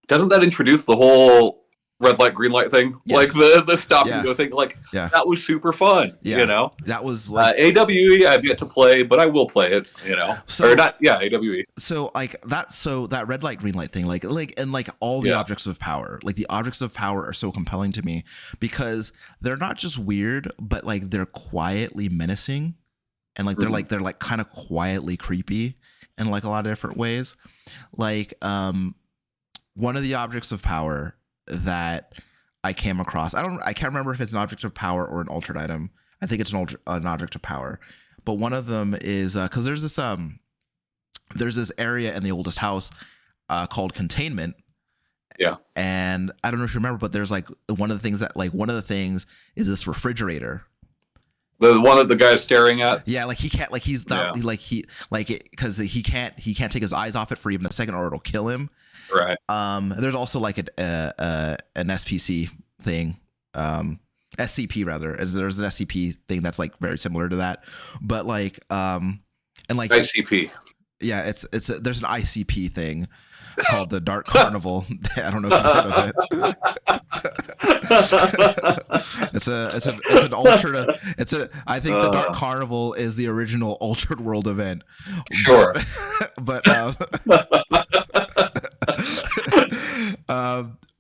Doesn't that introduce the whole red light, green light thing? Yes. Like the stop and go thing? Like, that was super fun. Yeah. You know? That was like AWE I've yet to play, but I will play it, you know. So, or not, AWE. So like that red light, green light thing, like and like all the objects of power. Like the objects of power are so compelling to me because they're not just weird, but like they're quietly menacing. And like they're like kind of quietly creepy in like a lot of different ways. Like one of the objects of power that I came across, I can't remember if it's an object of power or an altered item. I think it's an object of power. But one of them is because there's this area in the oldest house called Containment. Yeah. And I don't know if you remember, but there's like one of the things is this refrigerator. The one that the guy's staring at. Yeah, like he can't, like he's not, because he can't take his eyes off it for even a second, or it'll kill him. Right. There's also like an SPC thing, SCP rather. As there's an SCP thing that's like very similar to that, but like and like ICP. Yeah, there's an ICP thing called the Dark Carnival. I don't know if you've heard of it. It's an alternate. I think the Dark Carnival is the original Altered World event. Sure, but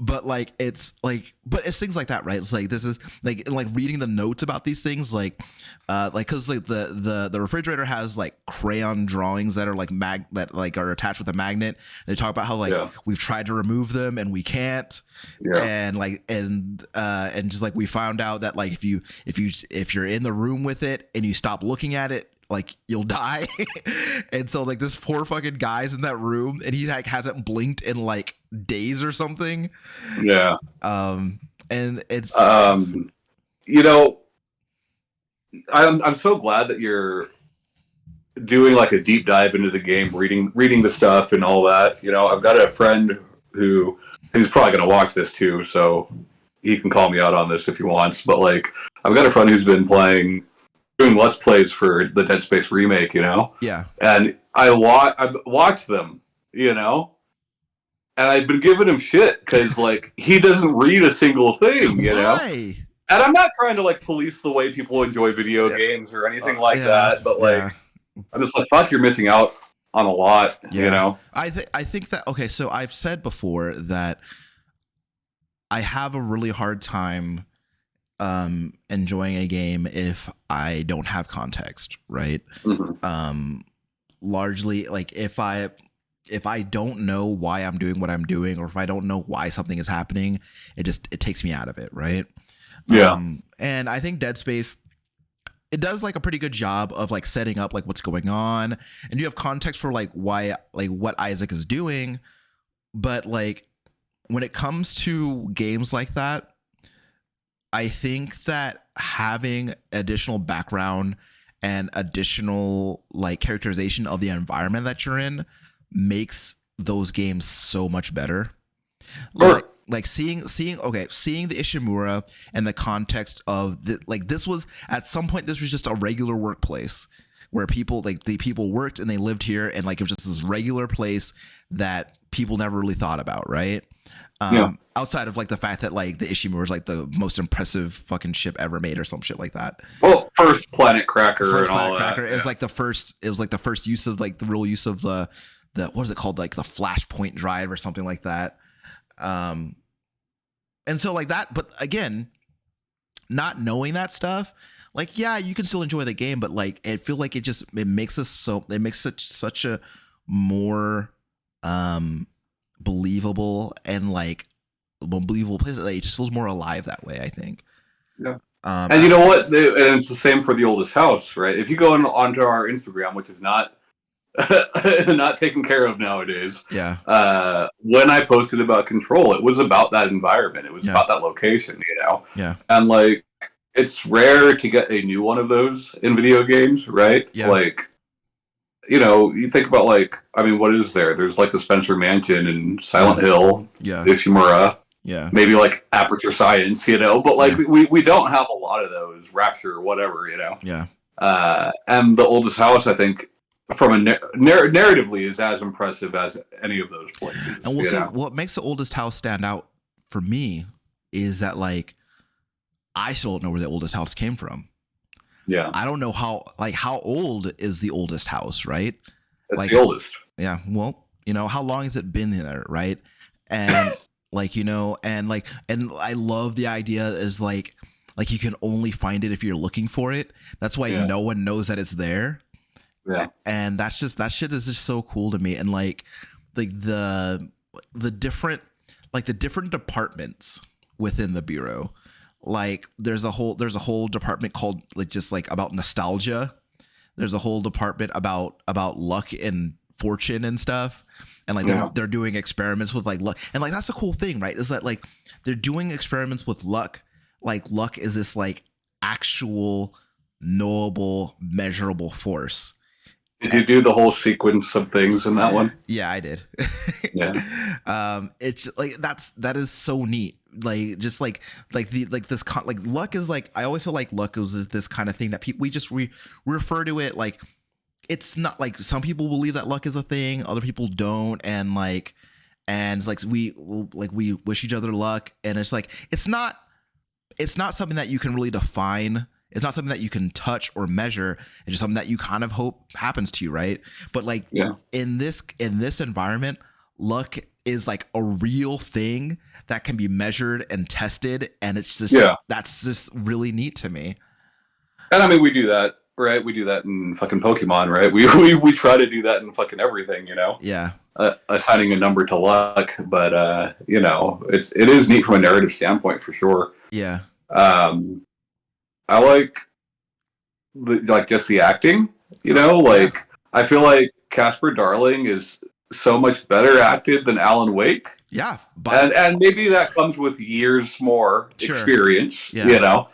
but like it's things like that, right? It's like this is like reading the notes about these things, like because like the refrigerator has like crayon drawings that are like that like are attached with a magnet. They talk about how like we've tried to remove them and we can't, and like and just like we found out that like if you're in the room with it and you stop looking at it, like you'll die. And so like this poor fucking guy's in that room and he like hasn't blinked in like days or something. Yeah. And it's you know, I'm so glad that you're doing like a deep dive into the game, reading the stuff and all that. You know, I've got a friend who's probably going to watch this too, so he can call me out on this if he wants. But like, I've got a friend who's been doing Let's Plays for the Dead Space remake, you know? Yeah. And I've watched them, you know? and I've been giving him shit because like he doesn't read a single thing, you know. Why? And I'm not trying to like police the way people enjoy video games or anything like that, but like I'm just like, fuck, you're missing out on a lot, you know. I think that okay. So I've said before that I have a really hard time enjoying a game if I don't have context, right? Mm-hmm. Largely, like if I don't know why I'm doing what I'm doing, or if I don't know why something is happening, it takes me out of it, right? Yeah. And I think Dead Space, it does like a pretty good job of like setting up like what's going on, and you have context for like why, like what Isaac is doing. But like when it comes to games like that, I think that having additional background and additional like characterization of the environment that you're in makes those games so much better. Like seeing the Ishimura and the context of this was at some point, this was just a regular workplace where people worked and they lived here, and like it was just this regular place that people never really thought about, right? Outside of like the fact that like the Ishimura is like the most impressive fucking ship ever made or some shit like that. Well, first Planet Cracker and all that. It was like the first use of like the real use of the what is it called, like the Flashpoint drive or something like that. And so like that, but again, not knowing that stuff, like, yeah, you can still enjoy the game, but like, I feel like it makes such a more, believable and like believable place. Like, it just feels more alive that way, I think. Yeah. And you know what? And it's the same for The Oldest House, right? If you go onto our Instagram, which is not taken care of nowadays. Yeah. When I posted about Control, it was about that environment. It was about that location, you know? Yeah. And like, it's rare to get a new one of those in video games, right? Yeah. Like, you know, you think about like, I mean, what is there? There's like the Spencer Mansion and Silent Hill, Ishimura, maybe like Aperture Science, you know? But like, we don't have a lot of those, Rapture or whatever, you know? Yeah. And The Oldest House, I think, from a narratively is as impressive as any of those places. And we'll see, what makes The Oldest House stand out for me is that like I still don't know where The Oldest House came from. Yeah, I don't know how old is The Oldest House, right? It's like the oldest. Yeah, well, you know, how long has it been there, right? And like, you know, and I love the idea is like you can only find it if you're looking for it. That's why no one knows that it's there. Yeah. And that shit is just so cool to me. And like the different departments within the Bureau. Like there's a whole department called like just like about nostalgia. There's a whole department about luck and fortune and stuff. And like they're doing experiments with like luck. And like that's the cool thing, right? Is that like they're doing experiments with luck. Like luck is this like actual knowable, measurable force. Did you do the whole sequence of things in that one? Yeah, I did. Yeah. It's like that is so neat. Like just like this like luck is like, I always feel like luck is this kind of thing that people we refer to it like it's not like some people believe that luck is a thing, other people don't, and it's like we wish each other luck, and it's like it's not something that you can really define. It's not something that you can touch or measure. It's just something that you kind of hope happens to you, right? But like in this environment, luck is like a real thing that can be measured and tested, and it's just that's just really neat to me. And I mean, we do that, right? We do that in fucking Pokemon, right? We try to do that in fucking everything, you know? Yeah. Assigning a number to luck, but you know, it is neat from a narrative standpoint for sure. Yeah. I like just the acting, you know, like I feel like Casper Darling is so much better acted than Alan Wake. Yeah. And maybe that comes with years more experience, you know.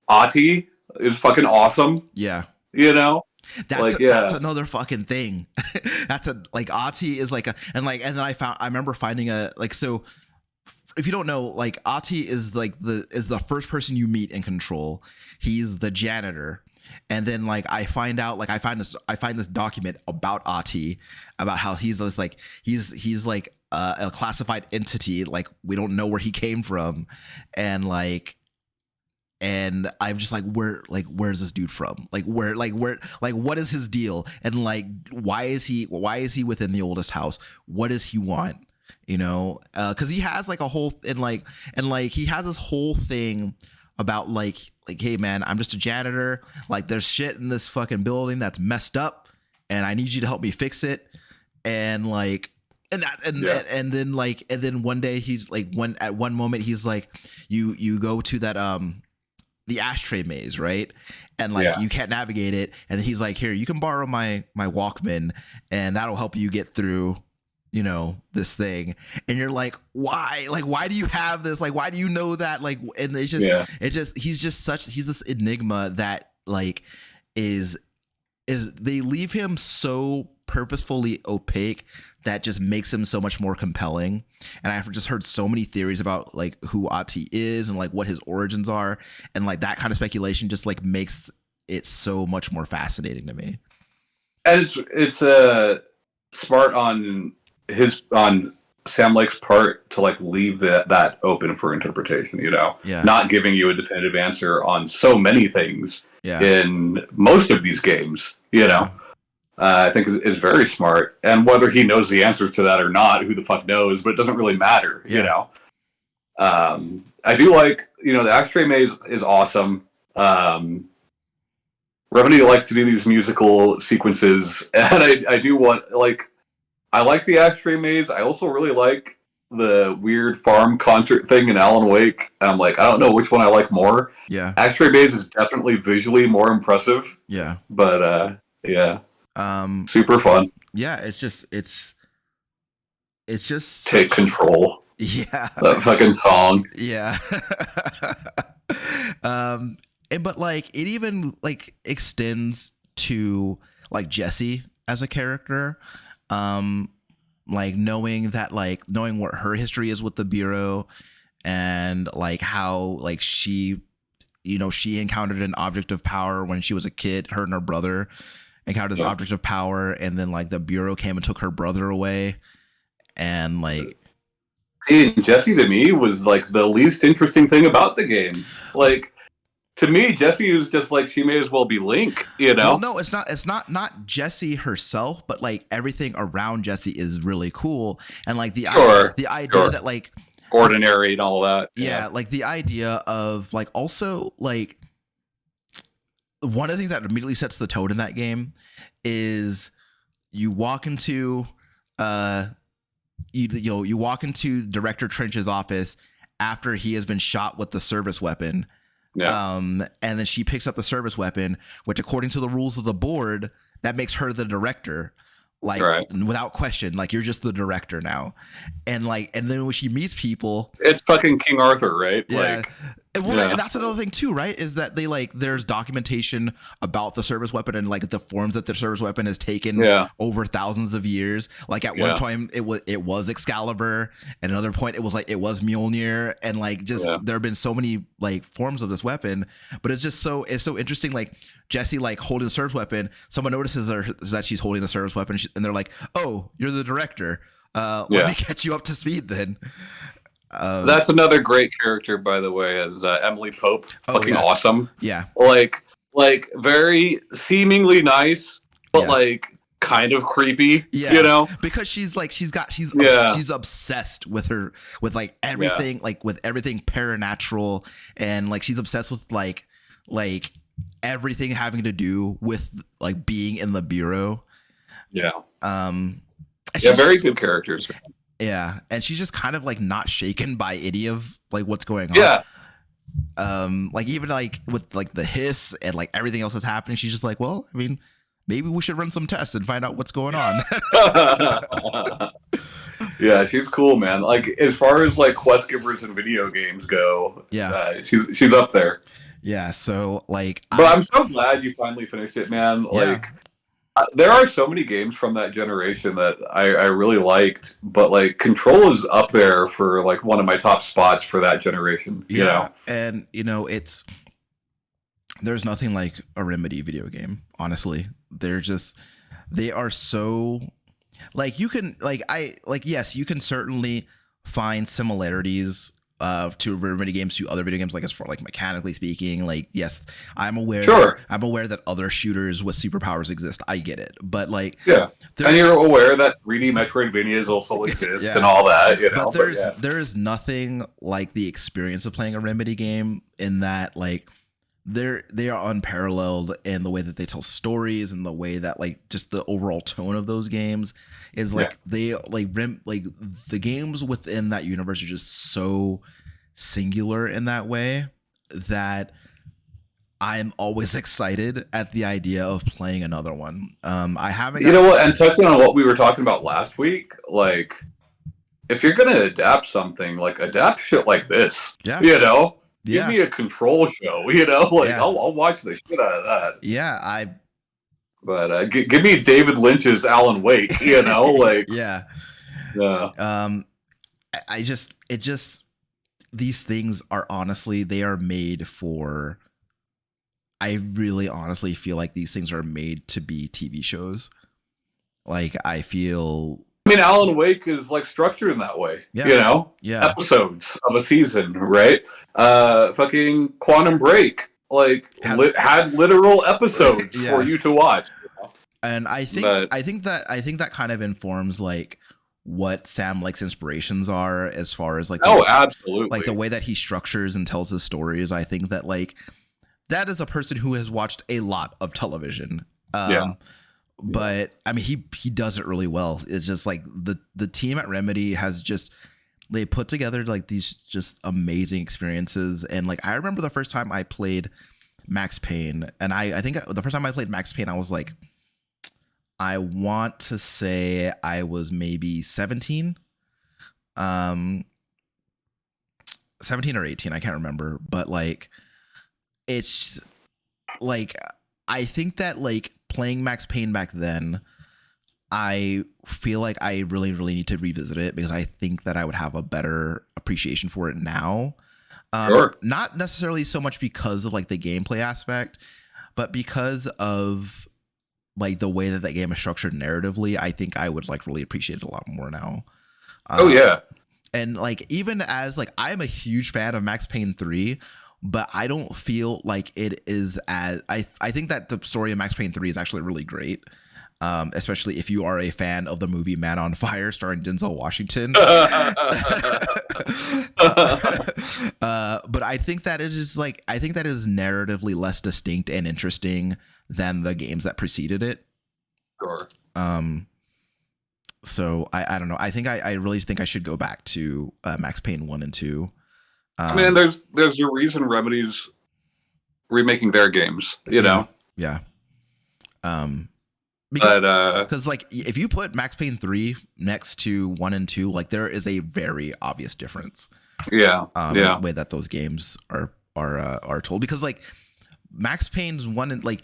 Ati is fucking awesome. Yeah. You know? That's another fucking thing. Ati is like and then I remember finding so if you don't know, like Ati is like the first person you meet in Control. He's the janitor, And then like I find this document about Ati, about how he's just like he's like a classified entity, like we don't know where he came from, and I'm just like, where's this dude from? Like where what is his deal? And like why is he within the oldest house? What does he want? You know, because he has like a whole he has this whole thing about like, hey man, I'm just a janitor. Like there's shit in this fucking building that's messed up, and I need you to help me fix it. And like, and then one day he's like, at one moment he's like, you go to that the ashtray maze, right? And like you can't navigate it, and he's like, here, you can borrow my Walkman, and that'll help you get through, you know, this thing. And you're like, why? Like, why do you have this? Like, why do you know that? Like, and he's he's this enigma that like is they leave him so purposefully opaque that just makes him so much more compelling. And I've just heard so many theories about like who Ati is and like what his origins are, and like that kind of speculation just like makes it so much more fascinating to me. And it's smart on Sam Lake's part to like leave that open for interpretation, you know, not giving you a definitive answer on so many things in most of these games, you know. I think is very smart, and whether he knows the answers to that or not, who the fuck knows? But it doesn't really matter, you know. I do like, you know, the ashtray maze is awesome. Remedy likes to do these musical sequences, and I do want, like, I like the ashtray maze. I also really like the weird farm concert thing in Alan Wake. And I'm like, I don't know which one I like more. Yeah, ashtray maze is definitely visually more impressive. Yeah, but super fun. Yeah, it's just Take Control. Yeah, that fucking song. Yeah. But like it even like extends to like Jessie as a character, like knowing what her history is with the Bureau, and like how like she encountered an object of power when she was a kid. Her and her brother encountered this object of power, and then like the Bureau came and took her brother away, and like Jessie to me was like the least interesting thing about the game. Like to me, Jessie was just like, she may as well be Link, you know? Well, no, it's not Jessie herself, but like everything around Jessie is really cool, and like the idea that like ordinary and all that. Yeah, like the idea of like also like one of the things that immediately sets the tone in that game is you walk into you walk into Director Trench's office after he has been shot with the service weapon. Yeah. And then she picks up the service weapon, which according to the rules of the board, that makes her the director. Like without question, like you're just the director now. And then when she meets people, it's fucking King Arthur, right? Yeah. And that's another thing too, right? Is that they like there's documentation about the service weapon and like the forms that the service weapon has taken over thousands of years. Like at one time it was Excalibur, and another point it was Mjolnir, and like just there have been so many like forms of this weapon. But it's so interesting. Like Jessie like holding the service weapon, someone notices that she's holding the service weapon, and they're like, "Oh, you're the director. Let me get you up to speed then." That's another great character, by the way, is Emily Pope. Fucking awesome. Yeah. Like very seemingly nice, but like kind of creepy. Yeah. You know, because she's obsessed with like everything, like with everything paranatural, and like she's obsessed with like everything having to do with like being in the Bureau. Yeah. Very good characters. Yeah, and she's just kind of like not shaken by any of like what's going on. Yeah. Like even like with like the hiss and like everything else that's happening, she's just like, well, I mean, maybe we should run some tests and find out what's going on. Yeah, she's cool, man. Like as far as like quest givers in video games go, she's up there. Yeah, so like, but I'm so glad you finally finished it, man. Like. There are so many games from that generation that I really liked, but like Control is up there for like one of my top spots for that generation. You know? And you know, it's there's nothing like a Remedy video game. Honestly, they are so like you can yes, you can certainly find similarities to Remedy games to other video games, like as far like mechanically speaking. Like yes, Sure. I'm aware that other shooters with superpowers exist. I get it, but like yeah, and you're aware that 3D Metroidvanias also exist and all that, you know. But there's nothing like the experience of playing a Remedy game in that like they are unparalleled in the way that they tell stories and the way that like just the overall tone of those games is like they like the games within that universe are just so singular in that way that I'm always excited at the idea of playing another one. I haven't. You know what? And touching on what we were talking about last week, like if you're gonna adapt something, like adapt shit like this. Yeah. You know. Yeah. Give me a Control show, you know, like I'll watch the shit out of that. Yeah, But give me David Lynch's Alan Wake, you know, like yeah. I just these things are honestly they are made for. I really honestly feel like these things are made to be TV shows. Like I mean, Alan Wake is like structured in that way. Yeah. You know? Yeah. Episodes of a season, right? Fucking Quantum Break, like had literal episodes for you to watch. You know? And I think that kind of informs like what Sam Lake's inspirations are as far as like absolutely. Like the way that he structures and tells his stories. I think that like that is a person who has watched a lot of television. But I mean, he does it really well. It's just like the team at Remedy has just they put together like these just amazing experiences. And like I remember the first time I played Max Payne, and I think the first time I played Max Payne, I was like, I want to say I was maybe 17, 17 or 18, I can't remember, but like it's like I think that like playing Max Payne back then, I feel like I really, really need to revisit it because I think that I would have a better appreciation for it now. Sure. Not necessarily so much because of like the gameplay aspect, but because of like the way that that game is structured narratively. I think I would like really appreciate it a lot more now. And like even as like I'm a huge fan of Max Payne 3, but I don't feel like it is as I think that the story of Max Payne 3 is actually really great. Especially if you are a fan of the movie Man on Fire starring Denzel Washington. But I think that it is like I think that is narratively less distinct and interesting than the games that preceded it. Sure. So I don't know. I think I really think I should go back to Max Payne 1 and 2. I mean, there's a reason Remedy's remaking their games, you know? Yeah. Because like if you put Max Payne 3 next to 1 and 2, like there is a very obvious difference. The way that those games are told, because like Max Payne's 1 and like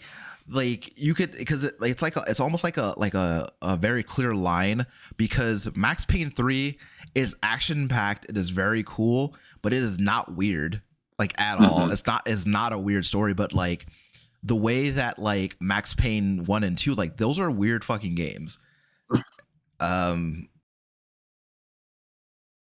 you could, because it's like it's almost like a very clear line, because Max Payne 3 is action packed, it is very cool, but it is not weird like at all. It's not a weird story, but like the way that like Max Payne 1 and 2, like those are weird fucking games.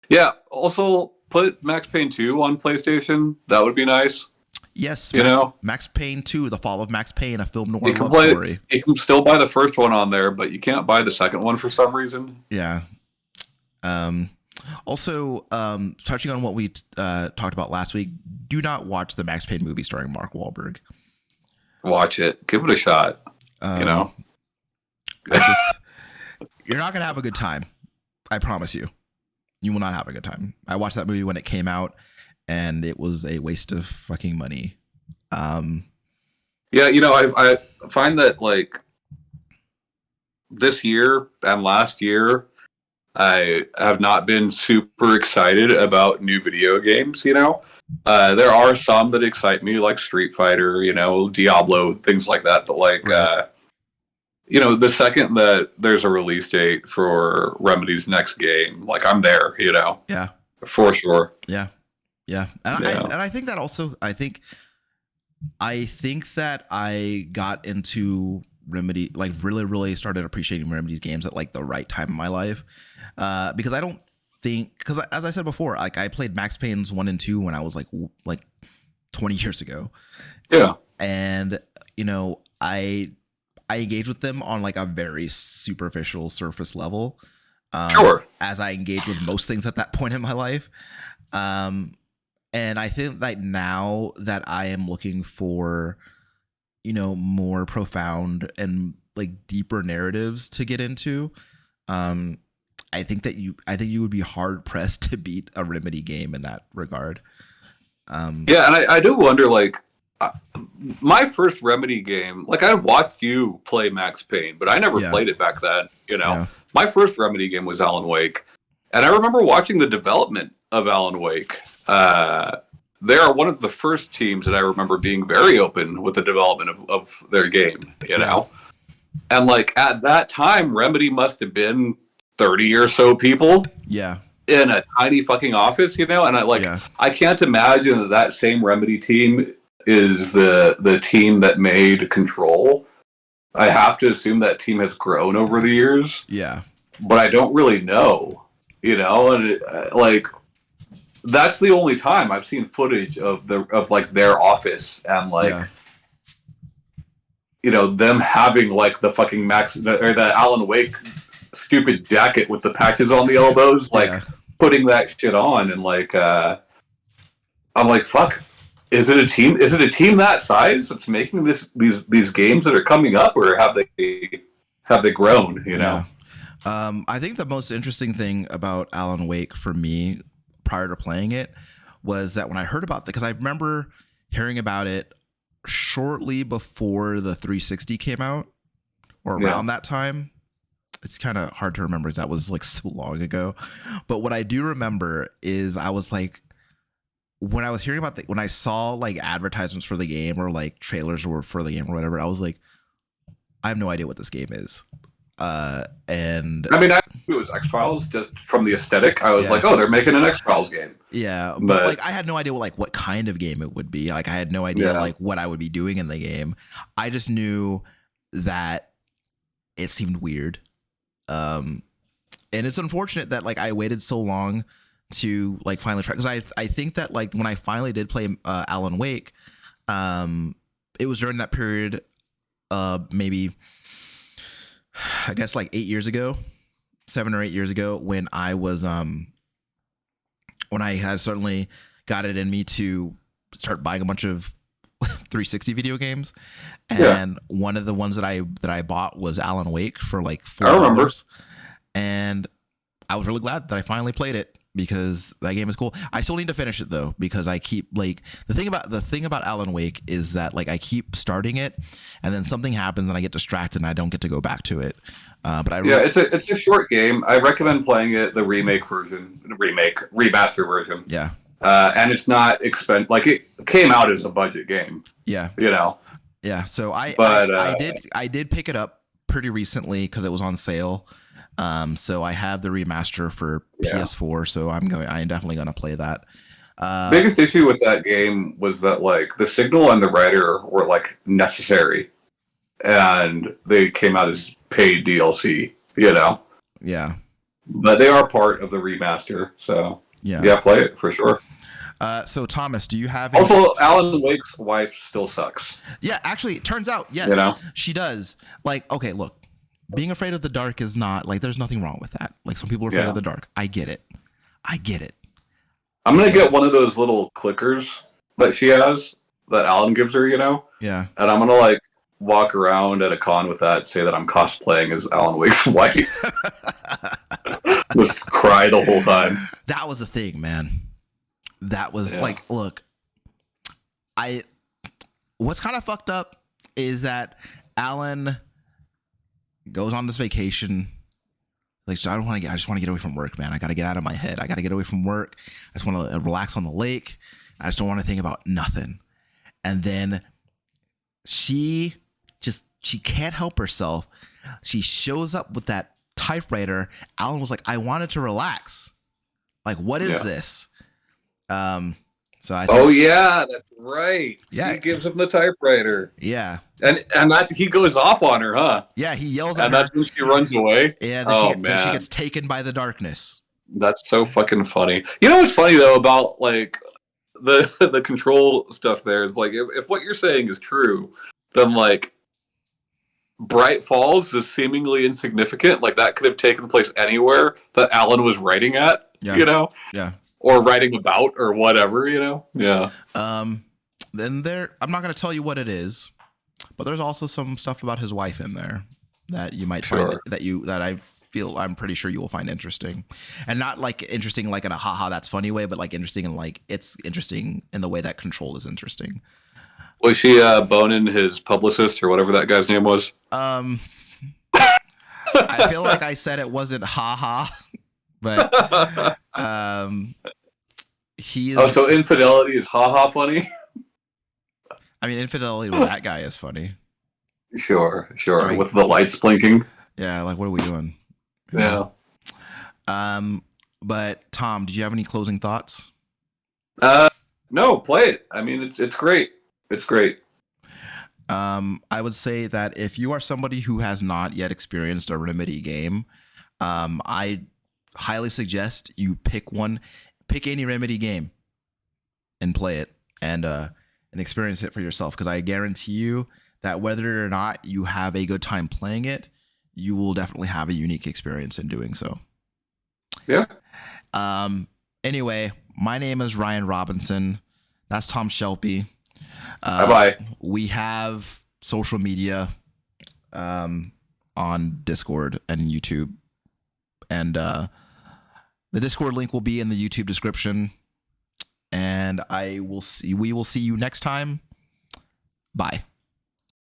Yeah. Also, put Max Payne 2 on PlayStation. That would be nice. Yes, know, Max Payne 2, The Fall of Max Payne, a film noir love story. You can still buy the first one on there, but you can't buy the second one for some reason. Yeah. Also, touching on what we talked about last week, do not watch the Max Payne movie starring Mark Wahlberg. Watch it. Give it a shot. You know? You're not going to have a good time. I promise you. You will not have a good time. I watched that movie when it came out, and it was a waste of fucking money. Yeah, you know, I find that like this year and last year, I have not been super excited about new video games, you know? There are some that excite me, like Street Fighter, you know, Diablo, things like that. But like, you know, the second that there's a release date for Remedy's next game, like I'm there, you know? Yeah. For sure. Yeah. Yeah. And I think that also, I think I think that I got into Remedy, like really started appreciating Remedy's games at like the right time in my life. Because I don't think, because as I said before, like I played Max Payne's 1 and 2 when I was like 20 years ago. Yeah. And, I engage with them on like a very superficial surface level. Sure. As I engage with most things at that point in my life. And I think that now that I am looking for, more profound and like deeper narratives to get into, I think you would be hard pressed to beat a Remedy game in that regard. Yeah, and I do wonder, like, my first Remedy game, like, I watched you play Max Payne, but I never played it back then, Yeah. My first Remedy game was Alan Wake, and I remember watching the development of Alan Wake. They are one of the first teams that I remember being very open with the development of their game, know? And, like, at that time, Remedy must have been 30 or so people. Yeah. In a tiny fucking office, and I can't imagine that same Remedy team is the team that made Control. I have to assume that team has grown over the years. Yeah. But I don't really know, and like that's the only time I've seen footage of their office and them having like the fucking Max or the Alan Wake stupid jacket with the patches on the elbows, putting that shit on, and I'm like, fuck, is it a team that size that's making these games that are coming up, or have they grown, know? I think the most interesting thing about Alan Wake for me prior to playing it was that when I heard about it, because I remember hearing about it shortly before the 360 came out, or around that time. It's kind of hard to remember because that was like so long ago. But what I do remember is I was like, when I was hearing about when I saw like advertisements for the game or like trailers or for the game or whatever, I was like, I have no idea what this game is. And I mean, I knew it was X-Files just from the aesthetic. I was like, oh, they're making an X-Files game. Yeah, but like I had no idea what kind of game it would be. Like I had no idea like what I would be doing in the game. I just knew that it seemed weird. And it's unfortunate that like I waited so long to like finally try, because I think that like when I finally did play Alan Wake, it was during that period, maybe I guess like 7 or 8 years ago, when I was when I had certainly got it in me to start buying a bunch of 360 video games, and one of the ones that I bought was Alan Wake for like $4, and I was really glad that I finally played it because that game is cool. I still need to finish it though, because I keep like the thing about Alan Wake is that like I keep starting it and then something happens and I get distracted and I don't get to go back to it. But it's a short game. I recommend playing it the remaster version. Yeah. And it's not expensive. Like it came out as a budget game. Yeah. Yeah. So I did pick it up pretty recently because it was on sale. So I have the remaster for PS4. So I'm definitely gonna play that. Biggest issue with that game was that like the signal and the writer were like necessary, and they came out as paid DLC. Yeah. But they are part of the remaster. So play it for sure. So Thomas, do you have also Alan Wake's wife still sucks? Yeah, actually, it turns out yes, she does. Like, okay, look, being afraid of the dark is not like there's nothing wrong with that. Like some people are afraid of the dark. I get it. I'm gonna get one of those little clickers that she has that Alan gives her, Yeah. And I'm gonna like walk around at a con with that, say that I'm cosplaying as Alan Wake's wife. Just cry the whole time. That was the thing, man. That was like, look, what's kind of fucked up is that Alan goes on this vacation. Like, so I just want to get away from work, man. I got to get out of my head. I got to get away from work. I just want to relax on the lake. I just don't want to think about nothing. And then she can't help herself. She shows up with that typewriter. Alan was like, I wanted to relax. Like, what is this? So I Oh think, yeah, that's right. yeah, He gives him the typewriter, yeah, and that he goes off on her, huh? yeah. He yells at And her, that's when she runs away. and Oh then she man, gets taken by the darkness. that's so fucking funny. You know what's funny though about like the control stuff there is like if what you're saying is true, then like Bright Falls is seemingly insignificant. Like that could have taken place anywhere that Alan was writing at, Yeah, you know, yeah. or writing about or whatever, you know. Yeah. Then I'm not going to tell you what it is, but there's also some stuff about his wife in there that you might find that I'm pretty sure you will find interesting, and not like interesting like in a haha that's funny way, but like interesting in like it's interesting in the way that Control is interesting. Was she boning his publicist or whatever that guy's name was? I feel like I said it wasn't haha, but he is. Oh, so infidelity is haha funny? I mean, infidelity with that guy is funny. Sure. I mean, with the lights blinking. Yeah, like what are we doing? Yeah. But Tom, did you have any closing thoughts? No, play it. I mean, it's great. It's great. I would say that if you are somebody who has not yet experienced a Remedy game, I highly suggest you pick any Remedy game and play it and experience it for yourself. Because I guarantee you that whether or not you have a good time playing it, you will definitely have a unique experience in doing so. Yeah. Anyway, my name is Ryan Robinson. That's Tom Shelby. Bye-bye. We have social media on Discord and YouTube. And the Discord link will be in the YouTube description. And we will see you next time. Bye.